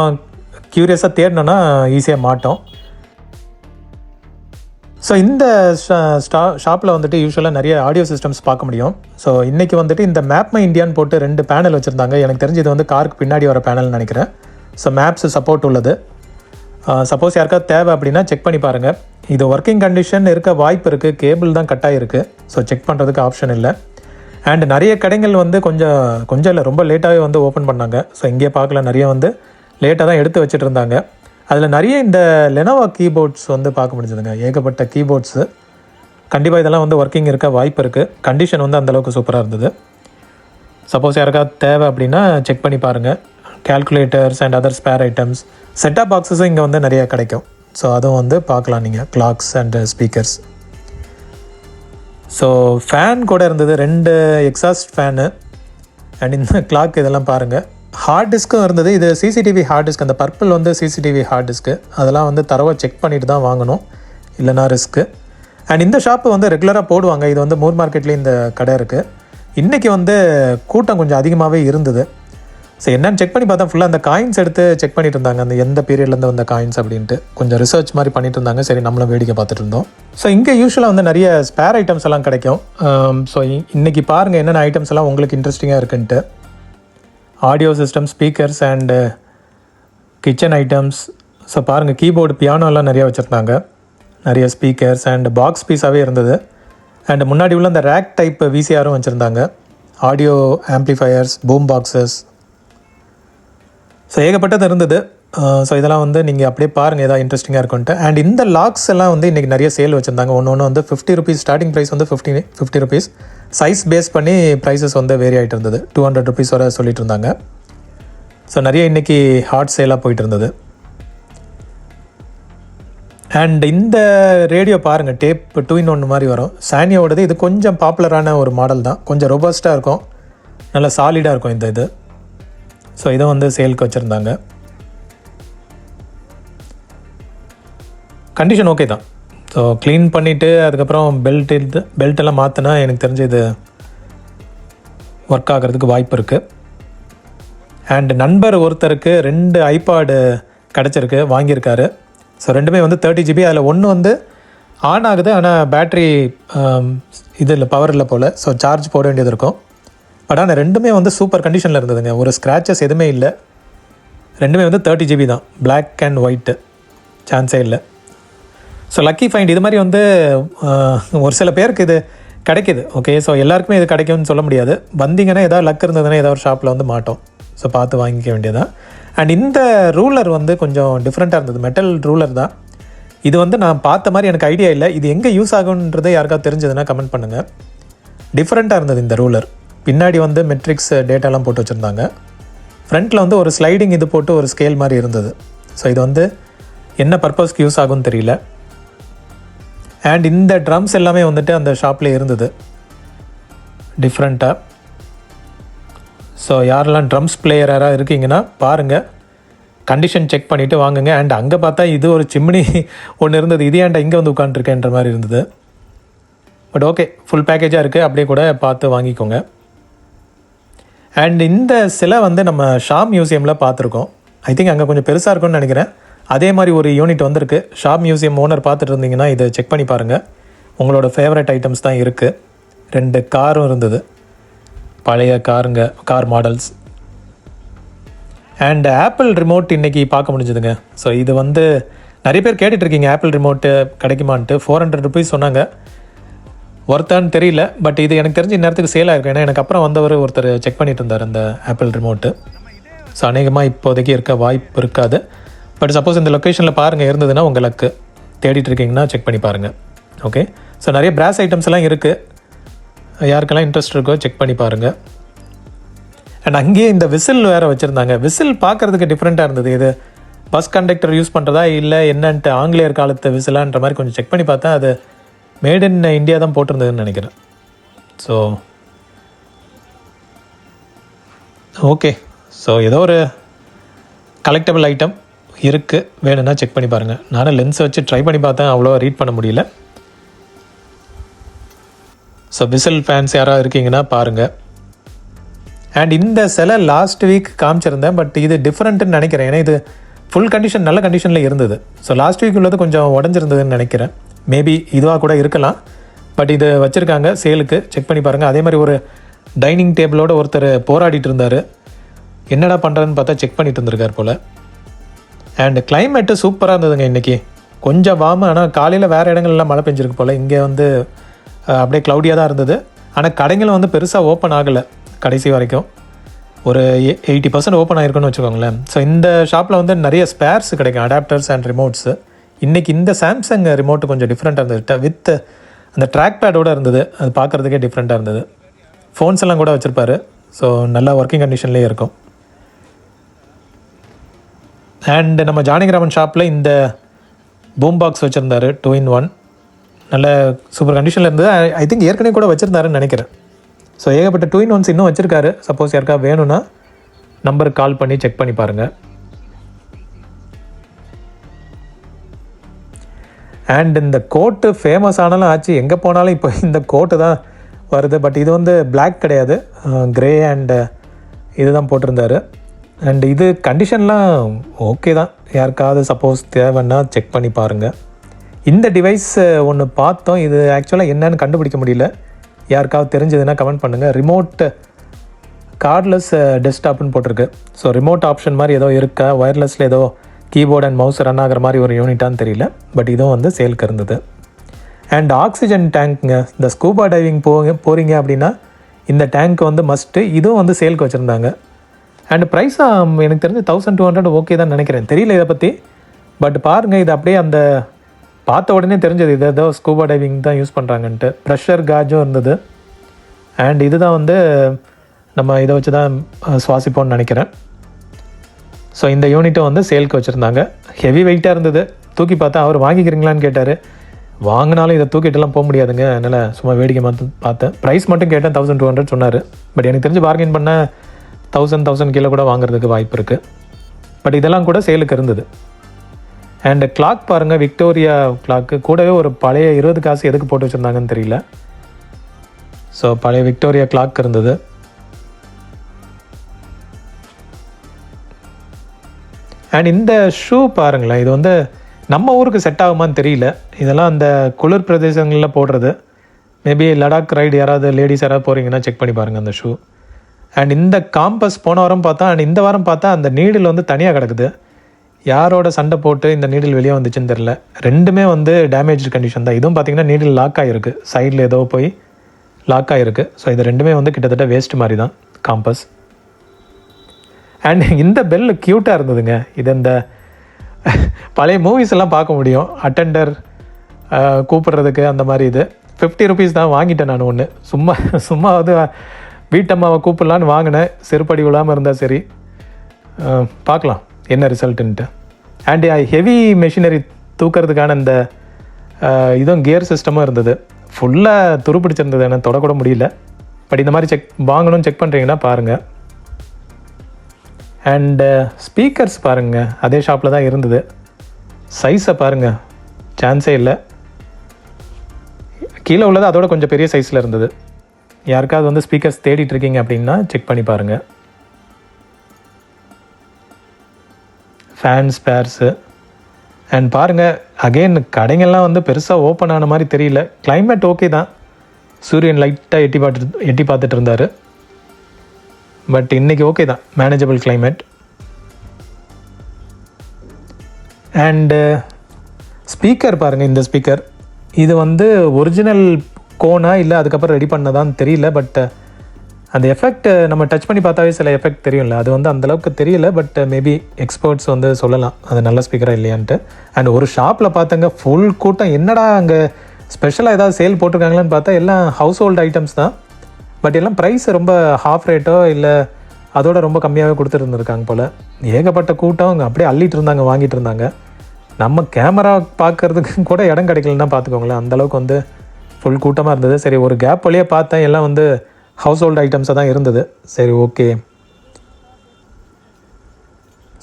க்யூரியஸாக தேடினோன்னா ஈஸியாக மாட்டோம். ஸோ இந்த ஷாப்பில் வந்துட்டு யூஸ்வலாக நிறைய ஆடியோ சிஸ்டம்ஸ் பார்க்க முடியும். ஸோ இன்றைக்கி வந்துட்டு இந்த மேப் மை இந்தியான்னு போட்டு 2 பேனல் வச்சுருந்தாங்க. எனக்கு தெரிஞ்சு இது வந்து காருக்கு பின்னாடி வர பேனல்னு நினைக்கிறேன். ஸோ மேப்ஸ் சப்போர்ட் உள்ளது. சப்போஸ் யாருக்காவது தேவை அப்படின்னா செக் பண்ணி பாருங்கள். இது ஒர்க்கிங் கண்டிஷன் இருக்க வாய்ப்பு இருக்குது. கேபிள் தான் கட் ஆகிருக்கு. ஸோ செக் பண்ணுறதுக்கு ஆப்ஷன் இல்லை. அண்ட் நிறைய கடைகள் வந்து கொஞ்சம் இல்லை ரொம்ப லேட்டாகவே வந்து ஓப்பன் பண்ணாங்க. ஸோ இங்கே பார்க்கல, நிறைய வந்து லேட்டாக தான் எடுத்து வச்சுட்டு இருந்தாங்க. அதில் நிறைய இந்த லெனோவா கீபோர்ட்ஸ் வந்து பார்க்க முடிஞ்சதுங்க. ஏகப்பட்ட கீபோர்ட்ஸு. கண்டிப்பாக இதெல்லாம் வந்து ஒர்க்கிங் இருக்க வாய்ப்பு இருக்குது. கண்டிஷன் வந்து அந்தளவுக்கு சூப்பராக இருந்தது. சப்போஸ் யாருக்காவது தேவை அப்படின்னா செக் பண்ணி பாருங்கள். Calculators and other spare items, set top பாக்ஸஸும் இங்கே வந்து நிறைய கிடைக்கும். ஸோ அதுவும் வந்து பார்க்கலாம் நீங்கள். Clocks and speakers. So fan கூட இருந்தது, 2 எக்ஸாஸ்ட் ஃபேனு. அண்ட் இந்த கிளாக் இதெல்லாம் பாருங்கள். ஹார்ட் டிஸ்க்கும் இருந்தது. இது சிசிடிவி ஹார்ட் டிஸ்க். அந்த பர்பிள் வந்து சிசிடிவி ஹார்ட் டிஸ்க்கு. அதெல்லாம் வந்து தரவாக செக் பண்ணிட்டு தான் வாங்கணும், இல்லைனா ரிஸ்க்கு. அண்ட் இந்த ஷாப்பு வந்து ரெகுலராக போடுவாங்க. இது வந்து மூர் மார்க்கெட்லேயும் இந்த கடை இருக்குது. இன்றைக்கி வந்து கூட்டம் கொஞ்சம் அதிகமாகவே இருந்தது. ஸோ என்னென்னு செக் பண்ணி பார்த்தா ஃபுல்லாக அந்த காயின்ஸ் எடுத்து செக் பண்ணிட்டு இருந்தாங்க. அந்த எந்த பீரியட்லேருந்து வந்த காயின்ஸ் அப்படின்ட்டு கொஞ்சம் ரிசர்ச் மாதிரி பண்ணிட்டு இருந்தாங்க. சரி, நம்மளும் வேடிக்கை பார்த்துட்டு இருந்தோம். ஸோ இங்கே யூஸ்வலாக வந்து நிறைய ஸ்பேர் ஐட்டம்ஸ் எல்லாம் கிடைக்கும். ஸோ இன்றைக்கி பாருங்கள் என்னென்ன ஐட்டம்ஸ் எல்லாம் உங்களுக்கு இன்ட்ரெஸ்டிங்காக இருக்குன்ட்டு. Audio system, speakers and kitchen items. So பாருங்கள், கீபோர்டு, பியானோலாம் நிறையா வச்சுருந்தாங்க. நிறைய ஸ்பீக்கர்ஸ் அண்ட் பாக்ஸ் பீஸாகவே இருந்தது. அண்ட் முன்னாடி உள்ள அந்த ரேக் டைப் விசிஆரும் வச்சுருந்தாங்க. Audio amplifiers, boom boxes. So ஏகப்பட்டது இருந்தது. ஸோ இதெல்லாம் வந்து நீங்கள் அப்படியே பாருங்கள் ஏதாவது இன்ட்ரெஸ்டிங்காக இருக்குன்ட்டு. அண்ட் இந்த லாக்ஸ் எல்லாம் வந்து இன்றைக்கி நிறைய சேல் வச்சுருந்தாங்க. ஒன்று வந்து 50 rupees. ஸ்டார்டிங் ப்ரைஸ் வந்து 50 rupees. சைஸ் பேஸ் பண்ணி ப்ரைஸஸ் வந்து வேரி ஆகிட்டு இருந்தது. 200 rupees வரை சொல்லிட்டு இருந்தாங்க. ஸோ நிறைய இன்றைக்கி ஹாட் சேலாக போயிட்டு இருந்தது. அண்ட் இந்த ரேடியோ பாருங்கள், டேப் 2-in-1 மாதிரி வரும். சானியோடது. இது கொஞ்சம் பாப்புலரான ஒரு மாடல் தான். கொஞ்சம் ரொபஸ்ட்டாக இருக்கும், நல்லா சாலிடாக இருக்கும் இந்த இது. ஸோ இதை வந்து சேலுக்கு வச்சுருந்தாங்க. கண்டிஷன் ஓகே தான். ஸோ க்ளீன் பண்ணிவிட்டு அதுக்கப்புறம் பெல்ட்டெல்லாம் மாற்றினா எனக்கு தெரிஞ்சு இது ஒர்க் ஆகிறதுக்கு வாய்ப்பு இருக்குது. அண்ட் நண்பர் ஒருத்தருக்கு 2 ஐபாடு கிடச்சிருக்கு, வாங்கியிருக்காரு. ஸோ ரெண்டுமே வந்து 30 GB. அதில் ஒன்று வந்து ஆன் ஆகுது, ஆனால் பேட்ரி இது இல்லை, பவர் இல்லை போல். ஸோ சார்ஜ் போட வேண்டியது இருக்கும். பட் ஆனால் ரெண்டுமே வந்து சூப்பர் கண்டிஷனில் இருந்ததுங்க. ஒரு ஸ்க்ராச்சஸ் எதுவுமே இல்லை. ரெண்டுமே வந்து 30 GB தான். பிளாக் அண்ட் ஒயிட்டு, சான்ஸே இல்லை. So lucky find. இது மாதிரி வந்து ஒரு சில பேருக்கு இது கிடைக்கிது. ஓகே, ஸோ எல்லாருக்குமே இது கிடைக்கும்னு சொல்ல முடியாது. வந்தீங்கன்னா ஏதாவது லக் இருந்ததுன்னா ஏதாவது ஒரு ஷாப்பில் வந்து மாட்டோம். ஸோ பார்த்து வாங்கிக்க வேண்டியதான். அண்ட் இந்த ரூலர் வந்து கொஞ்சம் டிஃப்ரெண்ட்டாக இருந்தது. மெட்டல் ரூலர் தான். இது வந்து நான் பார்த்த மாதிரி எனக்கு ஐடியா இல்லை. இது எங்கே யூஸ் ஆகுன்றதை யாருக்காவது தெரிஞ்சதுன்னா கமெண்ட் பண்ணுங்கள். டிஃப்ரெண்ட்டாக இருந்தது இந்த ரூலர். பின்னாடி வந்து மெட்ரிக்ஸ் டேட்டாலாம் போட்டு வச்சுருந்தாங்க. ஃப்ரண்ட்டில் வந்து ஒரு ஸ்லைடிங் இது போட்டு ஒரு ஸ்கேல் மாதிரி இருந்தது. ஸோ இது வந்து என்ன பர்பஸ்க்கு யூஸ் ஆகும்னு தெரியல. அண்ட் இந்த ட்ரம்ஸ் எல்லாமே வந்துட்டு அந்த ஷாப்லேயே இருந்தது டிஃப்ரெண்ட்டாக. ஸோ யாரெல்லாம் ட்ரம்ஸ் பிளேயராக இருக்கீங்கன்னா பாருங்கள், கண்டிஷன் செக் பண்ணிவிட்டு வாங்குங்க. அண்ட் அங்கே பார்த்தா இது ஒரு சிம்னி ஒன்று இருந்தது, இது ஏன்டா இங்கே வந்து உட்காந்துருக்கேன்ற மாதிரி இருந்தது. பட் ஓகே, ஃபுல் பேக்கேஜாக இருக்குது, அப்படியே கூட பார்த்து வாங்கிக்கோங்க. அண்ட் இந்த சிலை வந்து நம்ம ஷாம் மியூசியமில் பார்த்துருக்கோம். ஐ திங்க் அங்கே கொஞ்சம் பெருசாக இருக்கும்னு நினைக்கிறேன். அதே மாதிரி ஒரு யூனிட் வந்திருக்கு. ஷாம் மியூசியம் ஓனர் பார்த்துட்டு இருந்தீங்கன்னா இதை செக் பண்ணி பாருங்கள். உங்களோட ஃபேவரட் ஐட்டம்ஸ் தான் இருக்குது. 2 காரும் இருந்தது, பழைய car models. And apple remote இன்றைக்கி பார்க்க முடிஞ்சுதுங்க. ஸோ இது வந்து நிறைய பேர் கேட்டுட்ருக்கீங்க ஆப்பிள் ரிமோட்டு கிடைக்குமான்ட்டு. 400 rupees சொன்னாங்க. ஒருத்தான்னு தெரியல, பட் இது எனக்கு தெரிஞ்ச நேரத்துக்கு சேல் ஆகிருக்கும். ஏன்னா எனக்கு அப்புறம் வந்தவர் ஒருத்தர் செக் பண்ணிட்டு இருந்தார் அந்த ஆப்பிள் ரிமோட்டு. ஸோ அநேகமாக இப்போதைக்கு இருக்க வாய்ப்பு இருக்காது. பட் சப்போஸ் இந்த லொக்கேஷனில் பாருங்கள் இருந்ததுன்னா உங்களுக்கு தேடிட்டுருக்கீங்கன்னா செக் பண்ணி பாருங்கள். ஓகே, ஸோ நிறைய பிராஸ் ஐட்டம்ஸ் எல்லாம் இருக்குது. யாருக்கெல்லாம் இன்ட்ரெஸ்ட் இருக்கோ செக் பண்ணி பாருங்கள். அண்ட் அங்கேயே இந்த விசில் வேறு வச்சுருந்தாங்க. விசில் பார்க்குறதுக்கு டிஃப்ரெண்ட்டாக இருந்தது. இது பஸ் கண்டக்டர் யூஸ் பண்ணுறதா இல்லை என்னன்ட்டு ஆங்கிலேயர் காலத்து விசிலான்ற மாதிரி கொஞ்சம் செக் பண்ணி பார்த்தேன். அது மேட் இன் இந்தியா தான் போட்டிருந்ததுன்னு நினைக்கிறேன். ஸோ ஓகே, ஸோ ஏதோ ஒரு கலெக்டபிள் ஐட்டம் இருக்குது, வேணும்னா செக் பண்ணி பாருங்கள். நானும் லென்ஸ் வச்சு ட்ரை பண்ணி பார்த்தேன், அவ்வளோ ரீட் பண்ண முடியல. ஸோ விசில் ஃபேன்ஸ் யாராவது இருக்கீங்கன்னா பாருங்கள். அண்ட் இந்த சிலை லாஸ்ட் வீக் காமிச்சிருந்தேன், பட் இது டிஃப்ரெண்ட்டுன்னு நினைக்கிறேன். ஏன்னா இது ஃபுல் கண்டிஷன் நல்ல கண்டிஷனில் இருந்தது. ஸோ லாஸ்ட் வீக் உள்ளது கொஞ்சம் உடஞ்சிருந்ததுன்னு நினைக்கிறேன். மேபி இதுவாக கூட இருக்கலாம். பட் இது வச்சுருக்காங்க சேலுக்கு, செக் பண்ணி பாருங்கள். அதே மாதிரி ஒரு டைனிங் டேபிளோடு ஒருத்தர் போராடிட்டு இருந்தார். என்னடா பண்ணுறதுன்னு பார்த்தா செக் பண்ணிட்டு இருந்திருக்கார் போல். அண்ட் கிளைமேட்டு சூப்பராக இருந்ததுங்க இன்றைக்கி. கொஞ்சம் வார்ம், ஆனால் காலையில் வேறு இடங்கள்லாம் மழை பெஞ்சிருக்கு போல். இங்கே வந்து அப்படியே க்ளவுடியாக தான் இருந்தது. ஆனால் கடைங்களும் வந்து பெருசாக ஓப்பன் ஆகலை கடைசி வரைக்கும். ஒரு 80% ஓப்பன் ஆகிருக்குன்னு வச்சுக்கோங்களேன். ஸோ இந்த ஷாப்பில் வந்து நிறைய ஸ்பேர்ஸ் கிடைக்கும், அடாப்டர்ஸ் அண்ட் ரிமோட்ஸு. இன்றைக்கி இந்த சாம்சங் ரிமோட்டு கொஞ்சம் டிஃப்ரெண்ட்டாக இருந்தது, வித் அந்த ட்ராக் பேடோடு இருந்தது. அது பார்க்குறதுக்கே டிஃப்ரெண்ட்டாக இருந்தது. ஃபோன்ஸ் எல்லாம் கூட வச்சுருப்பார். ஸோ நல்லா ஒர்க்கிங் கண்டிஷன்லேயே இருக்கும். அண்ட் நம்ம ஜானகிராமன் ஷாப்பில் இந்த பூம் பாக்ஸ் வச்சுருந்தார் 2-in-1. நல்ல சூப்பர் கண்டிஷனில் இருந்தது. ஐ திங்க் ஏற்கனவே கூட வச்சுருந்தாருன்னு நினைக்கிறேன். ஸோ ஏகப்பட்ட 2-in-1s இன்னும் வச்சுருக்காரு. சப்போஸ் யாருக்கா வேணும்னா நம்பருக்கு கால் பண்ணி செக் பண்ணி பாருங்கள். அண்ட் இந்த கோட்டு ஃபேமஸ் ஆனாலும் ஆச்சு, எங்கே போனாலும் இப்போ இந்த கோட்டு தான் வருது. பட் இது வந்து பிளாக் கிடையாது, க்ரே அண்டு இதுதான் போட்டிருந்தாரு. அண்ட் இது கண்டிஷன்லாம் ஓகே தான். யாருக்காவது சப்போஸ் தேவைன்னா செக் பண்ணி பாருங்கள். இந்த டிவைஸ் ஒன்று பார்த்தோம், இது ஆக்சுவலாக என்னன்னு கண்டுபிடிக்க முடியல. யாருக்காவது தெரிஞ்சதுன்னா கமெண்ட் பண்ணுங்கள். ரிமோட் கார்ட்லெஸ் டெஸ்க்டாப்னு போட்டிருக்கு. ஸோ ரிமோட் ஆப்ஷன் மாதிரி ஏதோ இருக்கா, ஒயர்லெஸில் ஏதோ கீபோர்ட் அண்ட் மவுஸ் ரன் ஆகிற மாதிரி ஒரு யூனிட்டான்னு தெரியல. பட் இதுவும் வந்து சேலுக்கு இருந்தது. அண்ட் ஆக்சிஜன் டேங்க்குங்க, இந்த ஸ்கூபா டைவிங் போகிறீங்க அப்படின்னா இந்த டேங்க் வந்து மஸ்ட்டு. இதுவும் வந்து சேலுக்கு வச்சுருந்தாங்க. அண்ட் ப்ரைஸாக எனக்கு தெரிஞ்சு 1200 ஓகே தான் நினைக்கிறேன், தெரியல இதை பற்றி. பட் பாருங்கள், இது அப்படியே அந்த பார்த்த உடனே தெரிஞ்சது இது ஏதோ ஸ்கூபா டைவிங் தான் யூஸ் பண்ணுறாங்கன்ட்டு. ப்ரெஷர் காஜும் இருந்தது. அண்ட் இது தான் வந்து நம்ம இதை வச்சு தான் சுவாசிப்போம்னு நினைக்கிறேன். ஸோ இந்த யூனிட்டும் வந்து சேலுக்கு வச்சுருந்தாங்க. ஹெவி வெயிட்டாக இருந்தது. தூக்கி பார்த்தா அவர் வாங்கிக்கிறீங்களான்னு கேட்டார். வாங்கினாலும் இதை தூக்கிட்டுலாம் போக முடியாதுங்க, அதனால் சும்மா வேடிக்கை பார்த்தேன். ப்ரைஸ் மட்டும் கேட்டேன், 1200 சொன்னார். பட் எனக்கு தெரிஞ்சு பார்கெயின் பண்ண 1000 கீழே கூட வாங்குறதுக்கு வாய்ப்பு இருக்குது. பட் இதெல்லாம் கூட சேலுக்கு இருந்தது. அண்ட் கிளாக் பாருங்கள், விக்டோரியா கிளாக்கு. கூடவே ஒரு பழைய 20 காசு எதுக்கு போட்டு வச்சுருந்தாங்கன்னு தெரியல. ஸோ பழைய விக்டோரியா கிளாக் இருந்தது. அண்ட் இந்த ஷூ பாருங்களேன், இது வந்து நம்ம ஊருக்கு செட் ஆகுமான்னு தெரியல. இதெல்லாம் அந்த குளிர் பிரதேசங்களில் போடுறது. மேபி லடாக் ரைடு யாராவது லேடிஸ் யாராவது போகிறீங்கன்னா செக் பண்ணி பாருங்கள் அந்த ஷூ. அண்ட் இந்த காம்பஸ் போன வாரம் பார்த்தா, அண்ட் இந்த வாரம் பார்த்தா அந்த நீடில் வந்து தனியாக கிடக்குது. யாரோட சண்டை போட்டு இந்த நீடில் வெளியே வந்துச்சுன்னு தெரில. ரெண்டுமே வந்து டேமேஜ் கண்டிஷன் தான். இதுவும் பார்த்திங்கன்னா நீடில் லாக் ஆகிருக்கு, சைடில் ஏதோ போய் லாக் ஆகிருக்கு. ஸோ இது ரெண்டுமே வந்து கிட்டத்தட்ட வேஸ்ட் மாதிரி தான் காம்பஸ். அண்ட் இந்த பெல் க்யூட்டாக இருந்ததுங்க. இது இந்த பழைய மூவிஸ் எல்லாம் பார்க்க முடியும், அட்டெண்டர் கூப்பிட்றதுக்கு அந்த மாதிரி. இது 50 rupees தான். வாங்கிட்டேன் நான் ஒன்று. சும்மா வந்து வீட்டம்மாவை கூப்பிடலான்னு வாங்கினேன். செருப்படி விழாமல் இருந்தால் சரி, பார்க்கலாம் என்ன ரிசல்ட்டுன்ட்டு. அண்ட் ஹெவி மெஷினரி தூக்கிறதுக்கான இந்த இதுவும் கியர் சிஸ்டமும் இருந்தது. ஃபுல்லாக துரு பிடிச்சிருந்தது, எனக்கு தொடக்கூட முடியல. பட் இந்த மாதிரி வாங்கணும்னு செக் பண்ணுறீங்கன்னா பாருங்கள். அண்டு ஸ்பீக்கர்ஸ் பாருங்கள், அதே ஷாப்பில் தான் இருந்தது. சைஸை பாருங்கள், சான்ஸே இல்லை. கீழே உள்ளது அதோட கொஞ்சம் பெரிய சைஸில் இருந்தது. யாருக்காவது வந்து ஸ்பீக்கர்ஸ் தேடிட்டு இருக்கீங்க அப்படின்னா செக் பண்ணி பாருங்கள். ஃபேன் ஸ்பேர்ஸு அண்ட் பாருங்கள், அகெயின் கடைங்கள்லாம் வந்து பெருசாக ஓப்பன் ஆன மாதிரி தெரியல. கிளைமேட் ஓகே தான், சூரியன் லைட்டாக எட்டி பார்த்துட்டு இருந்தார். பட் இன்றைக்கி ஓகே தான், மேனேஜபிள் கிளைமேட். அண்டு ஸ்பீக்கர் பாருங்கள், இந்த ஸ்பீக்கர் இது வந்து ஒரிஜினல் கோனா இல்லை அதுக்கப்புறம் ரெடி பண்ணதான்னு தெரியல. பட் அந்த எஃபெக்ட் நம்ம டச் பண்ணி பார்த்தாவே சில எஃபெக்ட் தெரியும்ல, அது வந்து அந்தளவுக்கு தெரியல. பட் மேபி எக்ஸ்பர்ட்ஸ் வந்து சொல்லலாம் அது நல்ல ஸ்பீக்கராக இல்லையான்ட்டு. அண்ட் ஒரு ஷாப்பில் பார்த்தங்க ஃபுல் கூட்டம். என்னடா அங்கே ஸ்பெஷலாக ஏதாவது சேல் போட்டிருக்காங்களான்னு பார்த்தா எல்லாம் ஹவுஸ் ஹோல்டு ஐட்டம்ஸ் தான். பட் எல்லாம் ப்ரைஸ் ரொம்ப ஹாஃப் ரேட்டோ இல்லை அதோட ரொம்ப கம்மியாகவே கொடுத்துருந்துருக்காங்க போல். ஏகப்பட்ட கூட்டம் அங்கே அப்படியே அள்ளிட்டு இருந்தாங்க, வாங்கிட்டு இருந்தாங்க. நம்ம கேமரா பார்க்குறதுக்கு கூட இடம் கிடைக்கலன்னா பார்த்துக்கோங்களேன், அந்தளவுக்கு வந்து ஃபுல் கூட்டமாக இருந்தது. சரி, ஒரு கேப் வழியாக பார்த்தேன், எல்லாம் வந்து ஹவுஸ் ஹோல்டு ஐட்டம்ஸாக தான் இருந்தது. சரி, ஓகே.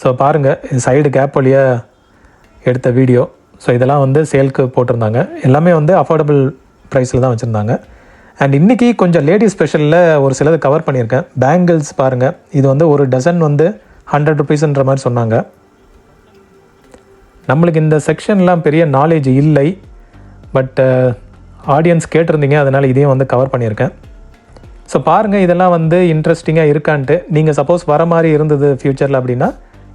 ஸோ பாருங்கள், இது சைடு கேப் வழியாக எடுத்த வீடியோ. ஸோ இதெல்லாம் வந்து சேல்க்கு போட்டிருந்தாங்க. எல்லாமே வந்து அஃபோர்டபுள் ப்ரைஸில் தான் வச்சுருந்தாங்க. அண்ட் இன்றைக்கி கொஞ்சம் லேடிஸ் ஸ்பெஷலில் ஒரு சிலது கவர் பண்ணியிருக்கேன். பேங்கிள்ஸ் பாருங்கள், இது வந்து ஒரு டசன் வந்து 100 rupeesன்ற மாதிரி சொன்னாங்க. நம்மளுக்கு இந்த செக்ஷன்லாம் பெரிய நாலேஜ் இல்லை, பட் ஆடியன்ஸ் கேட்டிருந்தீங்க, அதனால் இதையும் வந்து கவர் பண்ணியிருக்கேன். ஸோ பாருங்கள், இதெல்லாம் வந்து இன்ட்ரெஸ்டிங்காக இருக்கான்ட்டு. நீங்கள் சப்போஸ் வர மாதிரி இருந்தது ஃப்யூச்சரில் அப்படின்னா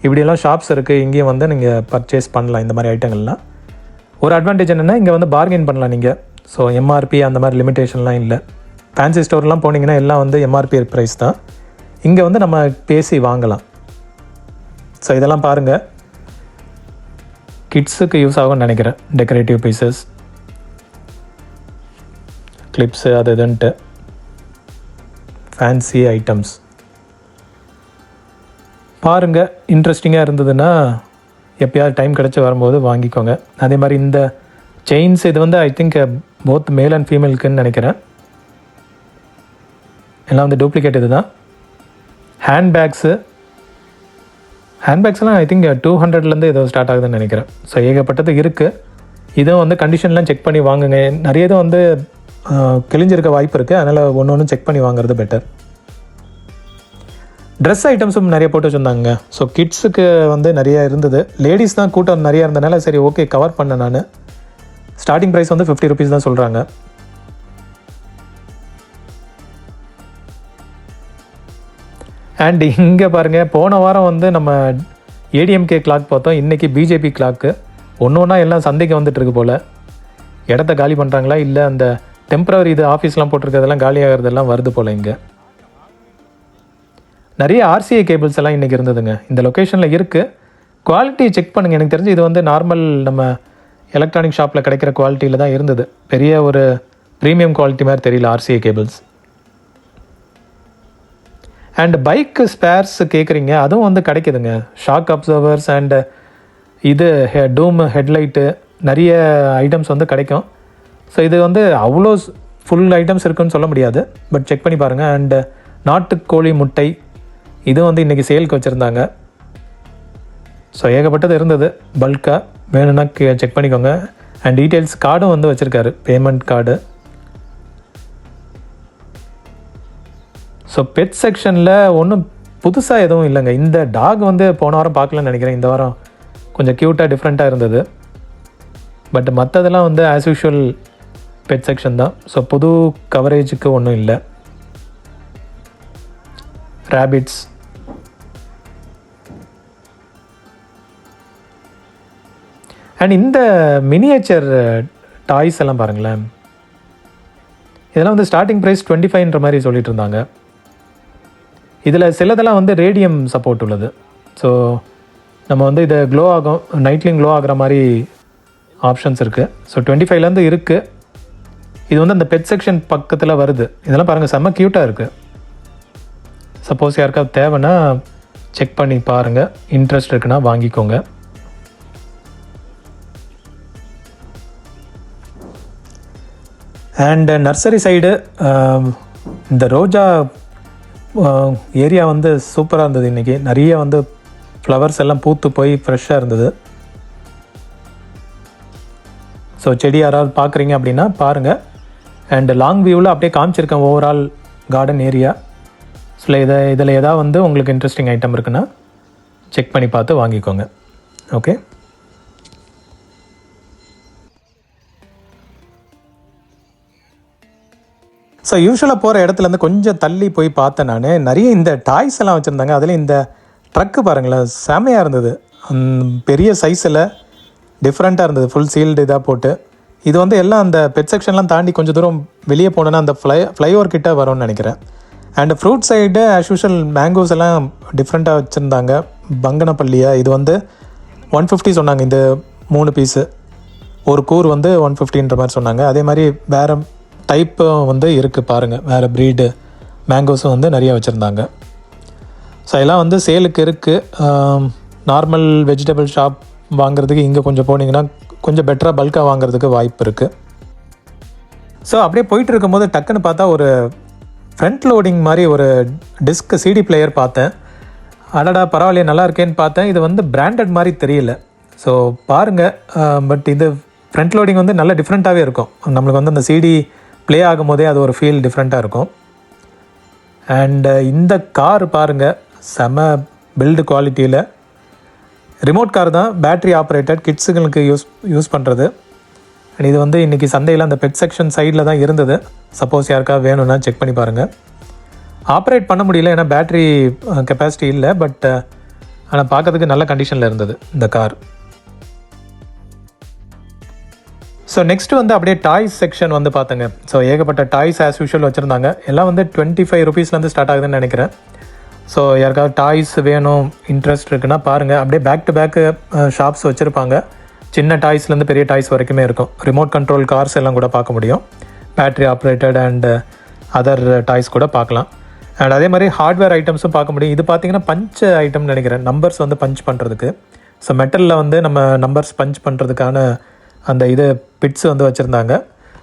இப்படியெல்லாம் ஷாப்ஸ் இருக்குது, இங்கேயும் வந்து நீங்கள் பர்ச்சேஸ் பண்ணலாம் இந்த மாதிரி ஐட்டங்கள்லாம். ஒரு அட்வான்டேஜ் என்னென்னா இங்கே வந்து பார்கெயின் பண்ணலாம் நீங்கள். ஸோ எம்ஆர்பி அந்த மாதிரி லிமிட்டேஷன்லாம் இல்லை. ஃபேன்சி ஸ்டோர்லாம் போனீங்கன்னா எல்லாம் வந்து எம்ஆர்பி ப்ரைஸ் தான். இங்கே வந்து நம்ம பேசி வாங்கலாம். ஸோ இதெல்லாம் பாருங்கள், கிட்ஸுக்கு யூஸ் ஆகும்னு நினைக்கிறேன். டெக்கரேட்டிவ் பீசஸ், கிளிப்ஸு, அது இதுன்ட்டு ஃபேன்சி ஐட்டம்ஸ் பாருங்கள். இன்ட்ரெஸ்டிங்காக இருந்ததுன்னா எப்போயாவது டைம் கிடச்சி வரும்போது வாங்கிக்கோங்க. அதே மாதிரி இந்த செயின்ஸ், இது வந்து I think both male and ஃபீமேலுக்குன்னு நினைக்கிறேன். எல்லாம் வந்து டூப்ளிகேட் இது தான். ஹேண்ட்பேக்ஸ்லாம் ஐ திங்க் 200லேருந்து ஏதோ ஸ்டார்ட் ஆகுதுன்னு நினைக்கிறேன். ஸோ ஏகப்பட்டது இருக்குது. இதுவும் வந்து கண்டிஷன்லாம் செக் பண்ணி வாங்குங்க. நிறைய இது வந்து கிழிஞ்சிருக்க வாய்ப்பு இருக்குது, அதனால் ஒன்று செக் பண்ணி வாங்குறது பெட்டர். ட்ரெஸ் ஐட்டம்ஸும் நிறைய போட்டு வச்சுருந்தாங்க. ஸோ கிட்ஸுக்கு வந்து நிறையா இருந்தது. லேடிஸ் தான் கூட்டம் நிறையா இருந்தனால சரி ஓகே கவர் பண்ணேன் நான். ஸ்டார்டிங் ப்ரைஸ் வந்து 50 rupees தான் சொல்கிறாங்க. அண்ட் இங்கே பாருங்கள், போன வாரம் வந்து நம்ம ஏடிஎம்கே கிளாக் பார்த்தோம், இன்றைக்கி பிஜேபி கிளாக்கு. ஒன்றா எல்லாம் சந்தைக்கு வந்துட்டுருக்கு போல். இடத்த காலி பண்ணுறாங்களா இல்லை அந்த டெம்பரவரி இது ஆஃபீஸ்லாம் போட்டிருக்கிறதெல்லாம் காலியாகிறதெல்லாம் வருது போல். இங்கே நிறைய ஆர்சிஐ கேபிள்ஸ் எல்லாம் இன்றைக்கி இருந்ததுங்க. இந்த லொக்கேஷனில் இருக்குது. குவாலிட்டி செக் பண்ணுங்கள். எனக்கு தெரிஞ்சு இது வந்து நார்மல் நம்ம எலக்ட்ரானிக் ஷாப்பில் கிடைக்கிற குவாலிட்டியில் தான் இருந்தது. பெரிய ஒரு ப்ரீமியம் குவாலிட்டி மாதிரி தெரியல ஆர்சிஐ கேபிள்ஸ். அண்ட் பைக்கு ஸ்பேர்ஸ் கேட்குறீங்க, அதுவும் வந்து கிடைக்குதுங்க. ஷாக் அப்சர்வர்ஸ் அண்டு இது டூம் ஹெட்லைட்டு, நிறைய ஐட்டம்ஸ் வந்து கிடைக்கும். ஸோ இது வந்து அவ்வளோ ஃபுல் ஐட்டம்ஸ் இருக்குன்னு சொல்ல முடியாது, பட் செக் பண்ணி பாருங்கள். அண்டு நாட்டுக்கோழி முட்டை, இதுவும் வந்து இன்றைக்கி சேலுக்கு வச்சுருந்தாங்க. ஸோ ஏகப்பட்டது இருந்தது பல்காக. வேணும்னா செக் பண்ணிக்கோங்க. அண்ட் டீட்டெயில்ஸ் கார்டும் வந்து வச்சுருக்காரு, பேமெண்ட் கார்டு. ஸோ பெட் செக்ஷனில் ஒன்றும் புதுசாக எதுவும் இல்லைங்க. இந்த டாக் வந்து போன வாரம் பார்க்கலன்னு நினைக்கிறேன். இந்த வாரம் கொஞ்சம் க்யூட்டாக டிஃப்ரெண்ட்டாக இருந்தது. பட் மற்றதெல்லாம் வந்து ஆஸ் யூஷுவல் பெட் செக்ஷன் தான். ஸோ புது கவரேஜுக்கு ஒன்றும் இல்லை. ரேபிட்ஸ், அண்ட் இந்த மினியேச்சர் டாய்ஸ் எல்லாம் பாருங்களேன். இதெல்லாம் வந்து ஸ்டார்டிங் ப்ரைஸ் 25ன்ற மாதிரி சொல்லிட்டு இருந்தாங்க. இதில் சிலதெல்லாம் வந்து ரேடியம் சப்போர்ட் உள்ளது. ஸோ நம்ம வந்து இதை க்ளோ ஆகும், நைட்லேயும் க்ளோ ஆகிற மாதிரி ஆப்ஷன்ஸ் இருக்குது. ஸோ 25லேருந்து இருக்குது. இது வந்து அந்த பெட் செக்ஷன் பக்கத்தில் வருது. இதெல்லாம் பாருங்கள், செம்ம க்யூட்டாக இருக்குது. சப்போஸ் யாருக்காவது தேவைன்னா செக் பண்ணி பாருங்கள், இன்ட்ரெஸ்ட் இருக்குன்னா வாங்கிக்கோங்க. அண்ட் நர்சரி சைடு இந்த ரோஜா ஏரியா வந்து சூப்பராக இருந்தது. இன்றைக்கி நிறைய வந்து ஃப்ளவர்ஸ் எல்லாம் பூத்து போய் ஃப்ரெஷ்ஷாக இருந்தது. ஸோ செடி யாராவது பார்க்குறீங்க அப்படின்னா பாருங்கள். அண்ட் லாங் வியூவில் அப்படியே காமிச்சிருக்கேன் ஓவரால் கார்டன் ஏரியா. ஸோ இதில் ஏதாவது வந்து உங்களுக்கு இன்ட்ரெஸ்டிங் ஐட்டம் இருக்குன்னா செக் பண்ணி பார்த்து வாங்கிக்கோங்க. ஓகே, ஸோ யூஸ்வலாக போகிற இடத்துலேருந்து கொஞ்சம் தள்ளி போய் பார்த்தேன். நான் நிறைய இந்த டாய்ஸ் எல்லாம் வச்சுருந்தாங்க. அதில் இந்த ட்ரக்கு பாருங்களேன், செமையாக இருந்தது. பெரிய சைஸில் டிஃப்ரெண்ட்டாக இருந்தது, ஃபுல் சீல்டு இதாக போட்டு. இது வந்து எல்லாம் அந்த பெட் செக்ஷன்லாம் தாண்டி கொஞ்சம் தூரம் வெளியே போனோன்னா அந்த ஃப்ளைஓவர் கிட்டே வரும்னு நினைக்கிறேன். And fruit side as usual mangoes எல்லாம் டிஃப்ரெண்ட்டாக வச்சுருந்தாங்க. பங்கனப்பள்ளியா இது வந்து 150 சொன்னாங்க. இந்த 3 பீஸு ஒரு கூர் வந்து 150ன்ற மாதிரி சொன்னாங்க. அதே மாதிரி வேறு டைப்பும் வந்து இருக்குது பாருங்கள், வேறு ப்ரீடு மேங்கோஸும் வந்து நிறைய வச்சுருந்தாங்க. ஸோ எல்லாம் வந்து சேலுக்கு இருக்குது. நார்மல் வெஜிடபிள் ஷாப் வாங்குறதுக்கு இங்கே கொஞ்சம் போனீங்கன்னா கொஞ்சம் பெட்டராக பல்காக வாங்குறதுக்கு வாய்ப்பு இருக்குது. ஸோ அப்படியே போயிட்டு இருக்கும்போது டக்குன்னு பார்த்தா ஒரு ஃப்ரண்ட் லோடிங் மாதிரி ஒரு டிஸ்க் சிடி பிளேயர் பார்த்தேன். அடடா பரவாயில்லையே நல்லா இருக்கேன்னு பார்த்தேன். இது வந்து பிராண்டட் மாதிரி தெரியல. ஸோ பாருங்கள், பட் இது ஃப்ரண்ட் லோடிங் வந்து நல்ல டிஃப்ரெண்ட்டாகவே இருக்கும். நம்மளுக்கு வந்து அந்த சிடி ப்ளே ஆகும் போதே அது ஒரு ஃபீல் டிஃப்ரெண்ட்டாக இருக்கும். அண்டு இந்த கார் பாருங்கள், செம பில்டு குவாலிட்டியில். ரிமோட் கார் தான், பேட்ரி ஆப்ரேட்டட், கிட்ஸுங்களுக்கு யூஸ் பண்ணுறது. அண்ட் இது வந்து இன்றைக்கி சந்தையில் அந்த பெட் செக்ஷன் சைடில் தான் இருந்தது. சப்போஸ் யாருக்கா வேணும்னா செக் பண்ணி பாருங்கள். ஆப்ரேட் பண்ண முடியல, ஏன்னா பேட்ரி கெப்பாசிட்டி இல்லை. பட் ஆனால் பார்க்கறதுக்கு நல்ல கண்டிஷனில் இருந்தது இந்த கார். ஸோ நெக்ஸ்ட்டு வந்து அப்படியே டாய்ஸ் செக்ஷன் வந்து பார்த்தேங்க. ஸோ ஏகப்பட்ட டாய்ஸ் ஆஸ் யூஷுவல் வச்சுருந்தாங்க. எல்லாம் வந்து 25 ருபீஸ்லேருந்து ஸ்டார்ட் ஆகுதுன்னு நினைக்கிறேன். ஸோ யாருக்காவது டாய்ஸ் வேணும், இன்ட்ரெஸ்ட் இருக்குன்னா பாருங்கள். அப்படியே பேக் டு பேக்கு ஷாப்ஸ் வச்சுருப்பாங்க. சின்ன டாய்ஸ்லேருந்து பெரிய டாய்ஸ் வரைக்குமே இருக்கும். ரிமோட் கண்ட்ரோல் கார்ஸ் எல்லாம் கூட பார்க்க முடியும். Battery operated and other toys கூட பார்க்கலாம். அண்ட் அதே மாதிரி ஹார்ட்வேர் ஐட்டம்ஸும் பார்க்க முடியும். இது பார்த்திங்கன்னா பஞ்ச் ஐட்டம்னு நினைக்கிறேன், நம்பர்ஸ் வந்து பஞ்ச் பண்ணுறதுக்கு. ஸோ மெட்டலில் வந்து நம்ம நம்பர்ஸ் பஞ்ச் பண்ணுறதுக்கான அந்த இது பிட்ஸ் வந்து வச்சுருந்தாங்க.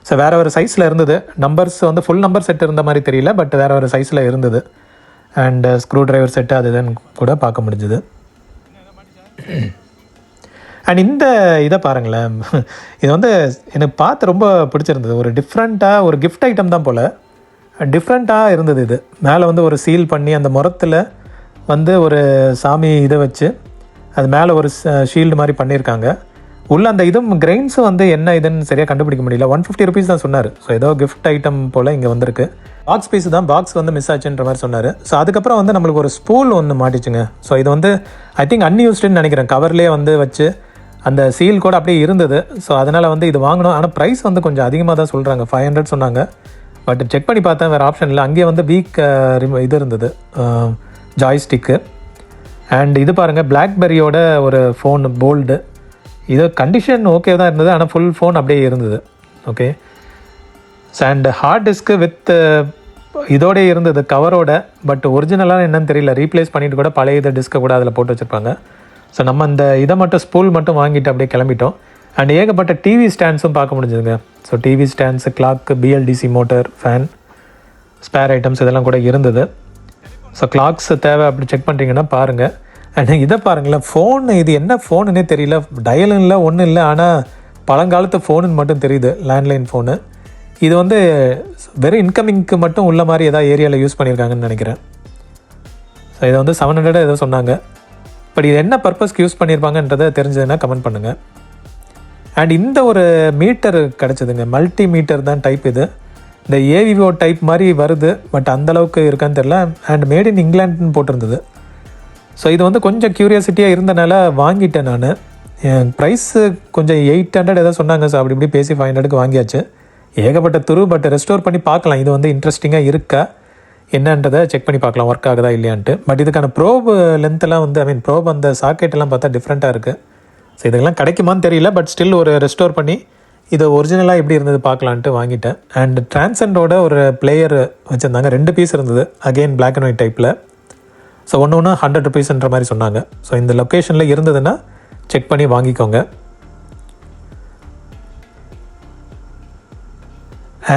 ஸோ வேறு சைஸில் இருந்தது. நம்பர்ஸ் வந்து ஃபுல் நம்பர் செட் இருந்த மாதிரி தெரியல, பட் வேறு சைஸில் இருந்தது. அண்ட் ஸ்க்ரூ டிரைவர் செட்டு அது இதுன்னு கூட பார்க்க முடிஞ்சுது. அண்ட் இந்த இதை பாருங்களேன், இது வந்து எனக்கு பார்த்து ரொம்ப பிடிச்சிருந்தது. ஒரு டிஃப்ரெண்ட்டாக ஒரு கிஃப்ட் ஐட்டம் தான் போல், டிஃப்ரெண்ட்டாக இருந்தது. இது மேலே வந்து ஒரு சீல் பண்ணி அந்த முரத்தில் வந்து ஒரு சாமி இதை வச்சு அது மேலே ஒரு ஷீல்டு மாதிரி பண்ணியிருக்காங்க. உள்ள அந்த இதுவும் கிரெயின்ஸும் வந்து என்ன இதுன்னு சரியாக கண்டுபிடிக்க முடியல. 150 ருபீஸ் தான் சொன்னார். ஸோ ஏதோ கிஃப்ட் ஐட்டம் போல் இங்கே வந்திருக்கு. பாக்ஸ் பீஸ் தான், பாக்ஸ் வந்து மிஸ் ஆச்சுன்ற மாதிரி சொன்னார். ஸோ அதுக்கப்புறம் வந்து நம்மளுக்கு ஒரு ஸ்பூல் ஒன்று மாட்டிச்சுங்க. ஸோ இது வந்து ஐ திங்க் அன்யூஸ்டுன்னு நினைக்கிறேன். கவர்லேயே வந்து வச்சு அந்த சீல் கூட அப்படியே இருந்தது. ஸோ அதனால் வந்து இது வாங்கணும். ஆனால் ப்ரைஸ் வந்து கொஞ்சம் அதிகமாக தான் சொல்கிறாங்க, 500 சொன்னாங்க. பட் செக் பண்ணி பார்த்தேன், வேறு ஆப்ஷன் இல்லை. அங்கேயே வந்து வீக் இது இருந்தது, ஜாய்ஸ்டிக்கு. அண்ட் இது பாருங்கள், பிளாக்பெரியோட ஒரு ஃபோன் போல்டு. இது கண்டிஷன் ஓகே தான் இருந்தது, ஆனால் ஃபுல் ஃபோன் அப்படியே இருந்தது. Okay, and hard disk with இதோடய இருந்தது கவரோட. பட் ஒரிஜினலாக என்னன்னு தெரியல, ரீப்ளேஸ் பண்ணிவிட்டு கூட பழைய இதை டிஸ்க்கை கூட அதில் போட்டு வச்சுருப்பாங்க. ஸோ நம்ம இந்த இதை மட்டும் ஸ்பூல் மட்டும் வாங்கிட்டு அப்படியே கிளம்பிட்டோம். அண்ட் ஏகப்பட்ட டிவி ஸ்டாண்ட்ஸும் பார்க்க முடிஞ்சுதுங்க. So TV stands, clock, BLDC motor, fan, spare items இதெல்லாம் கூட இருந்தது. ஸோ கிளாக்ஸ் தேவை அப்படி செக் பண்ணுறீங்கன்னா பாருங்கள். அண்ட் இதை பாருங்களேன், ஃபோனு, இது என்ன ஃபோனுன்னே தெரியல. டயலும் இல்லை, ஒன்றும் இல்லை. ஆனால் பழங்காலத்து ஃபோனுன்னு மட்டும் தெரியுது, லேண்ட்லைன் ஃபோனு. இது வந்து வெறும் இன்கமிங்க்கு மட்டும் உள்ள மாதிரி ஏதாவது ஏரியாவில் யூஸ் பண்ணியிருக்காங்கன்னு நினைக்கிறேன். ஸோ இதை வந்து 700 ஏதோ சொன்னாங்க. பட் இது என்ன பர்பஸ்க்கு யூஸ் பண்ணியிருப்பாங்கன்றதை தெரிஞ்சதுன்னா கமெண்ட் பண்ணுங்கள். அண்ட் இந்த ஒரு மீட்டர் கிடச்சிதுங்க, மல்டி மீட்டர் தான் டைப். இது இந்த ஏவிஓ டைப் மாதிரி வருது, பட் அந்தளவுக்கு இருக்கான்னு தெரில. அண்ட் மேட் இன் இங்கிலாண்டுன்னு போட்டிருந்தது. ஸோ இது வந்து கொஞ்சம் க்யூரியாசிட்டியாக இருந்தனால வாங்கிட்டேன் நான். என் ப்ரைஸு கொஞ்சம் 800 ஏதோ சொன்னாங்க. ஸோ அப்படி இப்படி பேசி 500க்கு வாங்கியாச்சு. ஏகப்பட்ட துரு, பட் ரெஸ்டோர் பண்ணி பார்க்கலாம். இது வந்து இன்ட்ரெஸ்டிங்காக இருக்கா என்னன்றதை செக் பண்ணி பார்க்கலாம், ஒர்க் ஆகுதா இல்லையான்ட்டு. பட் இதுக்கான ப்ரோப் லென்த்தெல்லாம் வந்து ப்ரோப் அந்த சாக்கெட்டெல்லாம் பார்த்தா டிஃப்ரெண்ட்டாக இருக்குது. ஸோ இதெல்லாம் கிடைக்குமான்னு தெரியல. பட் ஸ்டில் ஒரு ரெஸ்டோர் பண்ணி இது ஒரிஜினலாக எப்படி இருந்தது பார்க்கலான்ட்டு வாங்கிட்டேன். அண்ட் டிரான்செண்டோட ஒரு பிளேயர் வச்சுருந்தாங்க, 2 பீஸ் இருந்தது. அகெயின் பிளாக் அண்ட் ஒயிட் டைப்பில். ஸோ ஒன்று 100 ருபீஸ்ன்ற மாதிரி சொன்னாங்க. ஸோ இந்த லொக்கேஷனில் இருந்ததுன்னா செக் பண்ணி வாங்கிக்கோங்க.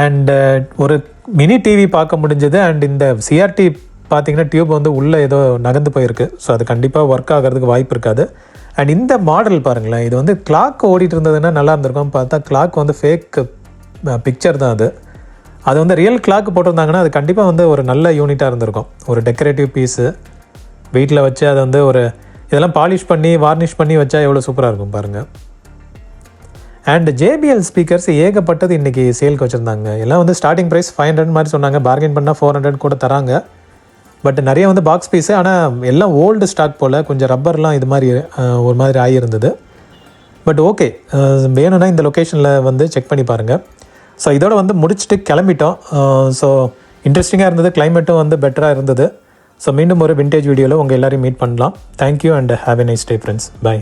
அண்ட் ஒரு மினி டிவி பார்க்க முடிஞ்சது. அண்ட் இந்த சிஆர்டி பார்த்தீங்கன்னா டியூப் வந்து உள்ளே ஏதோ நகர்ந்து போயிருக்கு. ஸோ அது கண்டிப்பாக ஒர்க் ஆகிறதுக்கு வாய்ப்பு இருக்காது. அண்ட் இந்த மாடல் பாருங்களேன், இது வந்து கிளாக் ஓடிட்டு இருந்ததுன்னா நல்லா இருந்திருக்கும். பார்த்தா கிளாக் வந்து ஃபேக் பிக்சர் தான் அது. அது வந்து ரியல் கிளாக் போட்டிருந்தாங்கன்னா அது கண்டிப்பாக வந்து ஒரு நல்ல யூனிட்டாக இருந்திருக்கும். ஒரு டெக்கரேட்டிவ் பீஸு வீட்டில் வச்சு அதை வந்து ஒரு இதெல்லாம் பாலிஷ் பண்ணி வார்னிஷ் பண்ணி வச்சா எவ்வளோ சூப்பராக இருக்கும் பாருங்கள். அண்ட் JBL ஸ்பீக்கர்ஸ் ஏகப்பட்டது இன்றைக்கி சேலுக்கு வச்சுருந்தாங்க. எல்லாம் வந்து ஸ்டார்டிங் ப்ரைஸ் 500 மாதிரி சொன்னாங்க. பார்கெயின் பண்ணால் 400 கூட தராங்க. பட் நிறைய வந்து பாக்ஸ் பீஸு, ஆனால் எல்லாம் ஓல்டு ஸ்டாக் போல், கொஞ்சம் ரப்பர்லாம் இது மாதிரி ஒரு மாதிரி ஆகியிருந்தது. பட் ஓகே, வேணும்னா இந்த லொக்கேஷனில் வந்து செக் பண்ணி பாருங்கள். ஸோ இதோட வந்து முடிச்சுட்டு கிளம்பிட்டோம். ஸோ இன்ட்ரெஸ்டிங்காக இருந்தது, கிளைமேட்டும் வந்து பெட்டராக இருந்தது. ஸோ மீண்டும் ஒரு விண்டேஜ் வீடியோவில் உங்கள் எல்லோரையும் மீட் பண்ணலாம். Thank you and have a nice day friends. By.